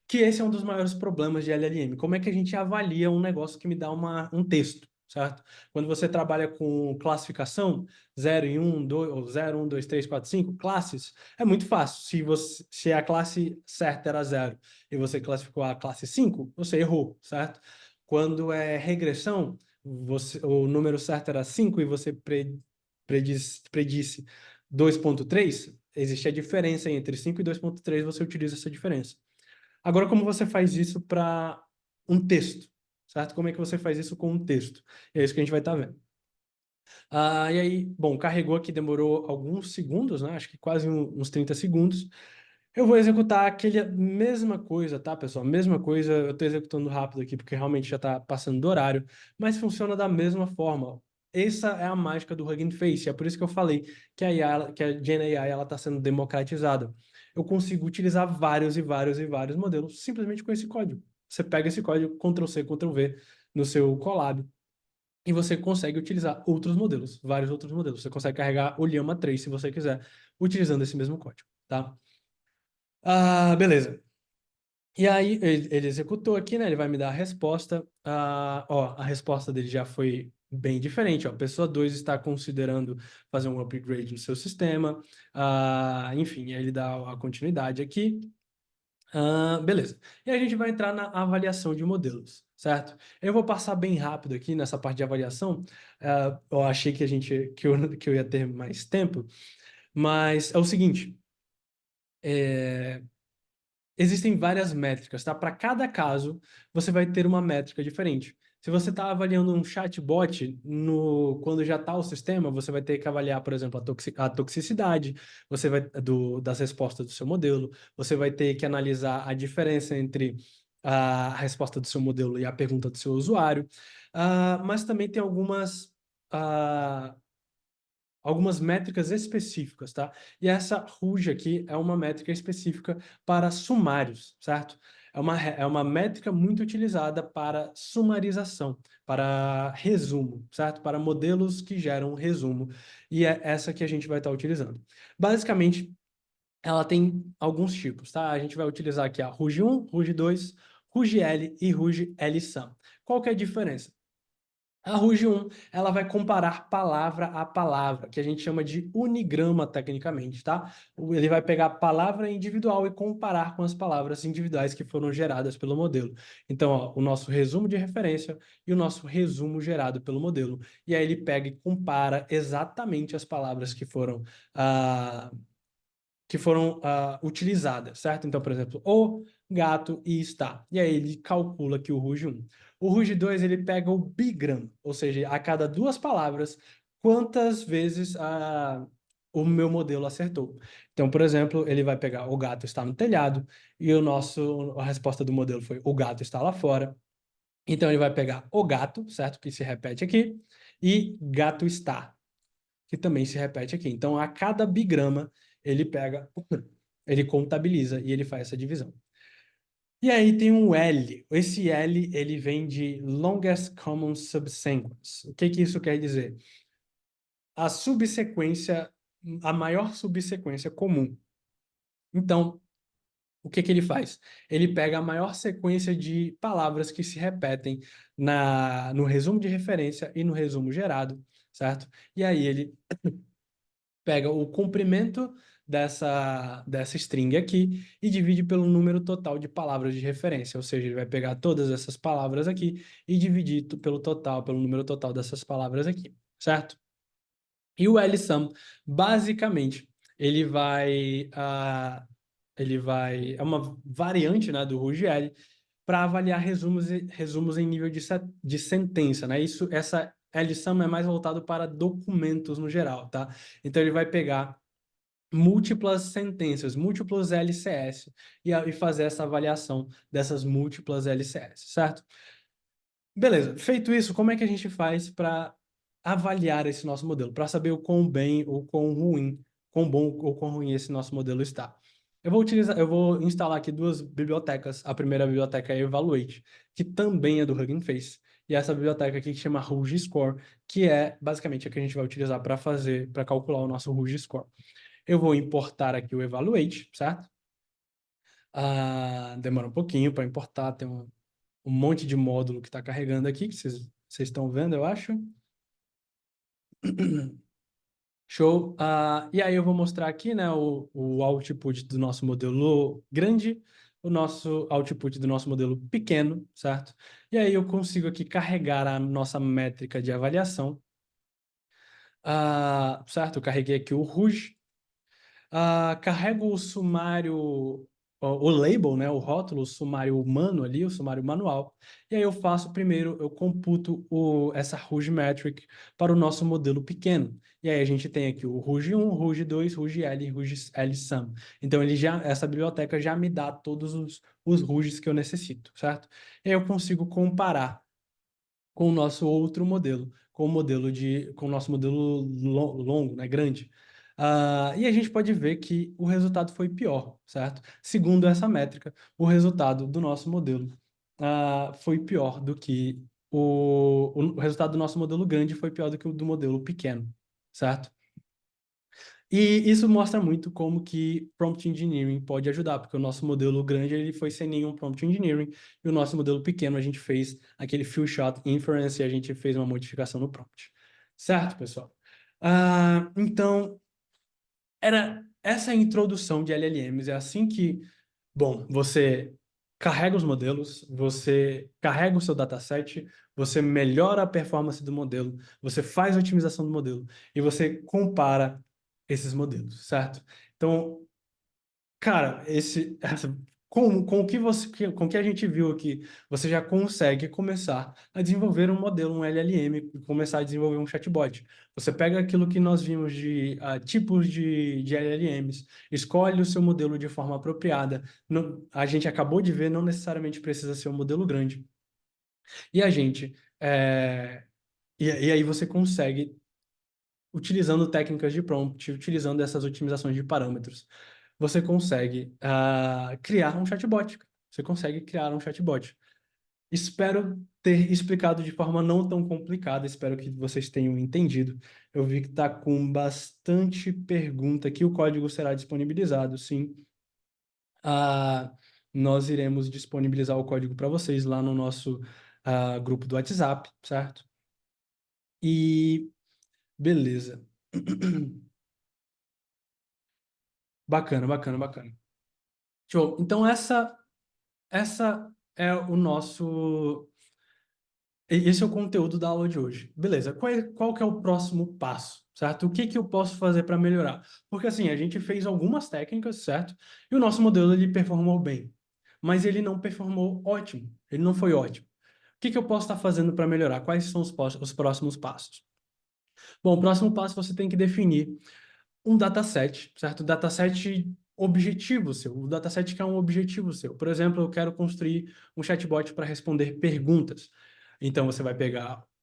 Que esse é um dos maiores problemas de LLM. Como é que a gente avalia um negócio que me dá um texto, certo? Quando você trabalha com classificação, 0 e 1, 2, ou 0, 1, 2, 3, 4, 5, classes, é muito fácil. Se a classe certa era 0 e você classificou a classe 5, você errou, certo? Quando é regressão, o número certo era 5 e você predisse 2.3, existe a diferença entre 5 e 2.3, você utiliza essa diferença. Agora, como você faz isso para um texto, certo? Como é que você faz isso com um texto? É isso que a gente vai estar vendo. E aí, bom, carregou aqui, demorou alguns segundos, né? Acho que quase uns 30 segundos. Eu vou executar aquele mesma coisa, tá, pessoal? Mesma coisa, eu estou executando rápido aqui porque realmente já está passando do horário, mas funciona da mesma forma. Essa é a mágica do Hugging Face, é por isso que eu falei que que a Gen AI ela está sendo democratizada. Eu consigo utilizar vários e vários e vários modelos simplesmente com esse código. você pega esse código, Ctrl+C, Ctrl+V no seu Colab, e você consegue utilizar outros modelos, vários outros modelos. Você consegue carregar o Llama 3, se você quiser, utilizando esse mesmo código, tá? Beleza. E aí, ele executou aqui, né? Ele vai me dar a resposta. A resposta dele já foi bem diferente. Ó. Pessoa 2 está considerando fazer um upgrade no seu sistema. Enfim, aí ele dá a continuidade aqui. Beleza. E a gente vai entrar na avaliação de modelos, certo? Eu vou passar bem rápido aqui nessa parte de avaliação. Eu achei que eu ia ter mais tempo, mas é o seguinte. Existem várias métricas, tá? Para cada caso, você vai ter uma métrica diferente. Se você está avaliando um chatbot, quando já está o sistema, você vai ter que avaliar, por exemplo, a toxicidade, das respostas do seu modelo, você vai ter que analisar a diferença entre a resposta do seu modelo e a pergunta do seu usuário. Mas também tem ah, algumas métricas específicas, tá? E essa RUGE aqui é uma métrica específica para sumários, certo? É uma métrica muito utilizada para sumarização, para resumo, certo? Para modelos que geram resumo. E é essa que a gente vai estar utilizando. Basicamente, ela tem alguns tipos, tá? A gente vai utilizar aqui a RUGE 1, RUGE 2, RUGE L e RUGE LSUM. Qual que é a diferença? A RUGE 1, ela vai comparar palavra a palavra, que a gente chama de unigrama tecnicamente, tá? Ele vai pegar a palavra individual e comparar com as palavras individuais que foram geradas pelo modelo. Então, ó, o nosso resumo de referência e o nosso resumo gerado pelo modelo. E aí ele pega e compara exatamente as palavras ah, que foram utilizadas, certo? Então, por exemplo, o, gato e está. E aí ele calcula aqui o RUGE 1. O RUGE 2, ele pega o bigrama, ou seja, a cada duas palavras, quantas vezes o meu modelo acertou. Então, por exemplo, ele vai pegar o gato está no telhado e a resposta do modelo foi o gato está lá fora. Então, ele vai pegar o gato, certo? Que se repete aqui, e gato está, que também se repete aqui. Então, a cada bigrama, ele pega, ele contabiliza e ele faz essa divisão. E aí tem um L. Esse L, ele vem de Longest Common Subsequence. O que que isso quer dizer? A subsequência, a maior subsequência comum. Então, o que que ele faz? Ele pega a maior sequência de palavras que se repetem no resumo de referência e no resumo gerado, certo? E aí ele pega o comprimento dessa string aqui e divide pelo número total de palavras de referência, ou seja, ele vai pegar todas essas palavras aqui e dividir pelo número total dessas palavras aqui, certo? E o LSUM, basicamente, é uma variante, né, do RUGE-L para avaliar resumos em nível de sentença, né? Essa LSUM é mais voltado para documentos no geral, tá? Então ele vai pegar múltiplas sentenças, múltiplos LCS e fazer essa avaliação dessas múltiplas LCS, certo? Beleza, feito isso, como é que a gente faz para avaliar esse nosso modelo, para saber o quão bem ou quão ruim, quão bom ou quão ruim esse nosso modelo está? Eu vou instalar aqui duas bibliotecas. A primeira biblioteca é Evaluate, que também é do Hugging Face, e essa biblioteca aqui que chama Rouge Score, que é basicamente a que a gente vai utilizar para calcular o nosso Rouge Score. Eu vou importar aqui o Evaluate, certo? Demora um pouquinho para importar, tem um monte de módulo que está carregando aqui, que vocês estão vendo, eu acho. Show. E aí eu vou mostrar aqui, né, o output do nosso modelo grande, o nosso output do nosso modelo pequeno, certo? E aí eu consigo aqui carregar a nossa métrica de avaliação. Certo? Eu carreguei aqui o RUGE. Carrego o sumário, o label, né, o rótulo, o sumário humano ali, o sumário manual, e aí eu faço primeiro, eu computo essa RUGE metric para o nosso modelo pequeno. E aí a gente tem aqui o RUGE 1, RUGE 2, RUGE L e RUGE LSUM. Então essa biblioteca já me dá todos os RUGEs que eu necessito, certo? E aí eu consigo comparar com o nosso outro modelo, com o nosso modelo longo, né, grande. E a gente pode ver que o resultado foi pior, certo? Segundo essa métrica, o resultado do nosso modelo foi pior do que o resultado do nosso modelo grande foi pior do que o do modelo pequeno, certo? E isso mostra muito como que prompt engineering pode ajudar, porque o nosso modelo grande ele foi sem nenhum prompt engineering e o nosso modelo pequeno a gente fez aquele few shot inference e a gente fez uma modificação no prompt. Certo, pessoal? Então, era essa a introdução de LLMs. É assim que, bom, você carrega os modelos, você carrega o seu dataset, você melhora a performance do modelo, você faz a otimização do modelo e você compara esses modelos, certo? Então, cara, com o que com o que a gente viu aqui, você já consegue começar a desenvolver um modelo, um LLM, e começar a desenvolver um chatbot. Você pega aquilo que nós vimos de tipos de LLMs, escolhe o seu modelo de forma apropriada. A gente acabou de ver, não necessariamente precisa ser um modelo grande. E a gente. E aí você consegue, utilizando técnicas de prompt, utilizando essas otimizações de parâmetros, você consegue criar um chatbot. Você consegue criar um chatbot. Espero ter explicado de forma não tão complicada, espero que vocês tenham entendido. Eu vi que está com bastante pergunta aqui, o código será disponibilizado, sim. Nós iremos disponibilizar o código para vocês lá no nosso grupo do WhatsApp, certo? E beleza. Bacana, bacana, bacana. Show. Então, essa é o nosso. Esse é o conteúdo da aula de hoje. Beleza. Qual que é o próximo passo, certo? O que que eu posso fazer para melhorar? Porque assim, a gente fez algumas técnicas, certo? E o nosso modelo ele performou bem, mas ele não performou ótimo. Ele não foi ótimo. O que que eu posso estar fazendo para melhorar? Quais são os próximos passos? Bom, o próximo passo você tem que definir um dataset, certo? Dataset objetivo seu, o dataset que é um objetivo seu. Por exemplo, eu quero construir um chatbot para responder perguntas. Então, você vai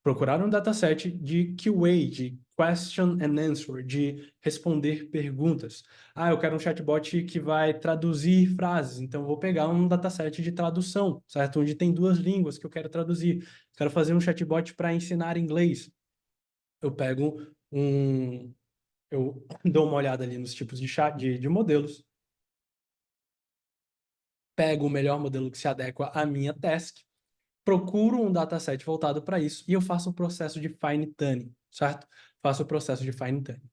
procurar um dataset de QA, de question and answer, de responder perguntas. Eu quero um chatbot que vai traduzir frases, então eu vou pegar um dataset de tradução, certo? Onde tem duas línguas que eu quero traduzir. Quero fazer um chatbot para ensinar inglês. Eu pego um, eu dou uma olhada ali nos tipos de chat, de modelos, pego o melhor modelo que se adequa à minha task, procuro um dataset voltado para isso e eu faço o processo de fine tuning, certo? Faço o processo de fine tuning.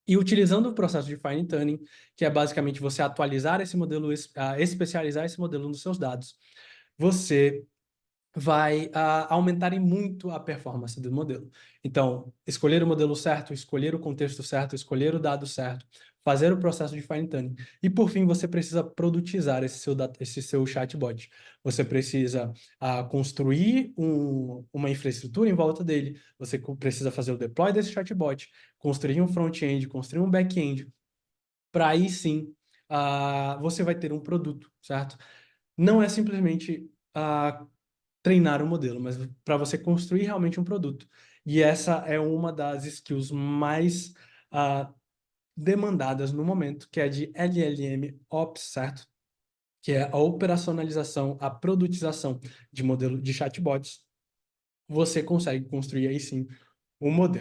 E utilizando o processo de fine tuning, que é basicamente você atualizar esse modelo, especializar esse modelo nos seus dados, você vai aumentar em muito a performance do modelo. Então, escolher o modelo certo, escolher o contexto certo, escolher o dado certo, fazer o processo de fine tuning. E, por fim, você precisa produtizar esse seu chatbot. Você precisa construir uma infraestrutura em volta dele, você precisa fazer o deploy desse chatbot, construir um front-end, construir um back-end, para aí sim você vai ter um produto, certo? Não é simplesmente treinar o modelo, mas para você construir realmente um produto. E essa é uma das skills mais demandadas no momento, que é de LLM Ops, certo? Que é a operacionalização, a produtização de modelo de chatbots. Você consegue construir aí sim um modelo.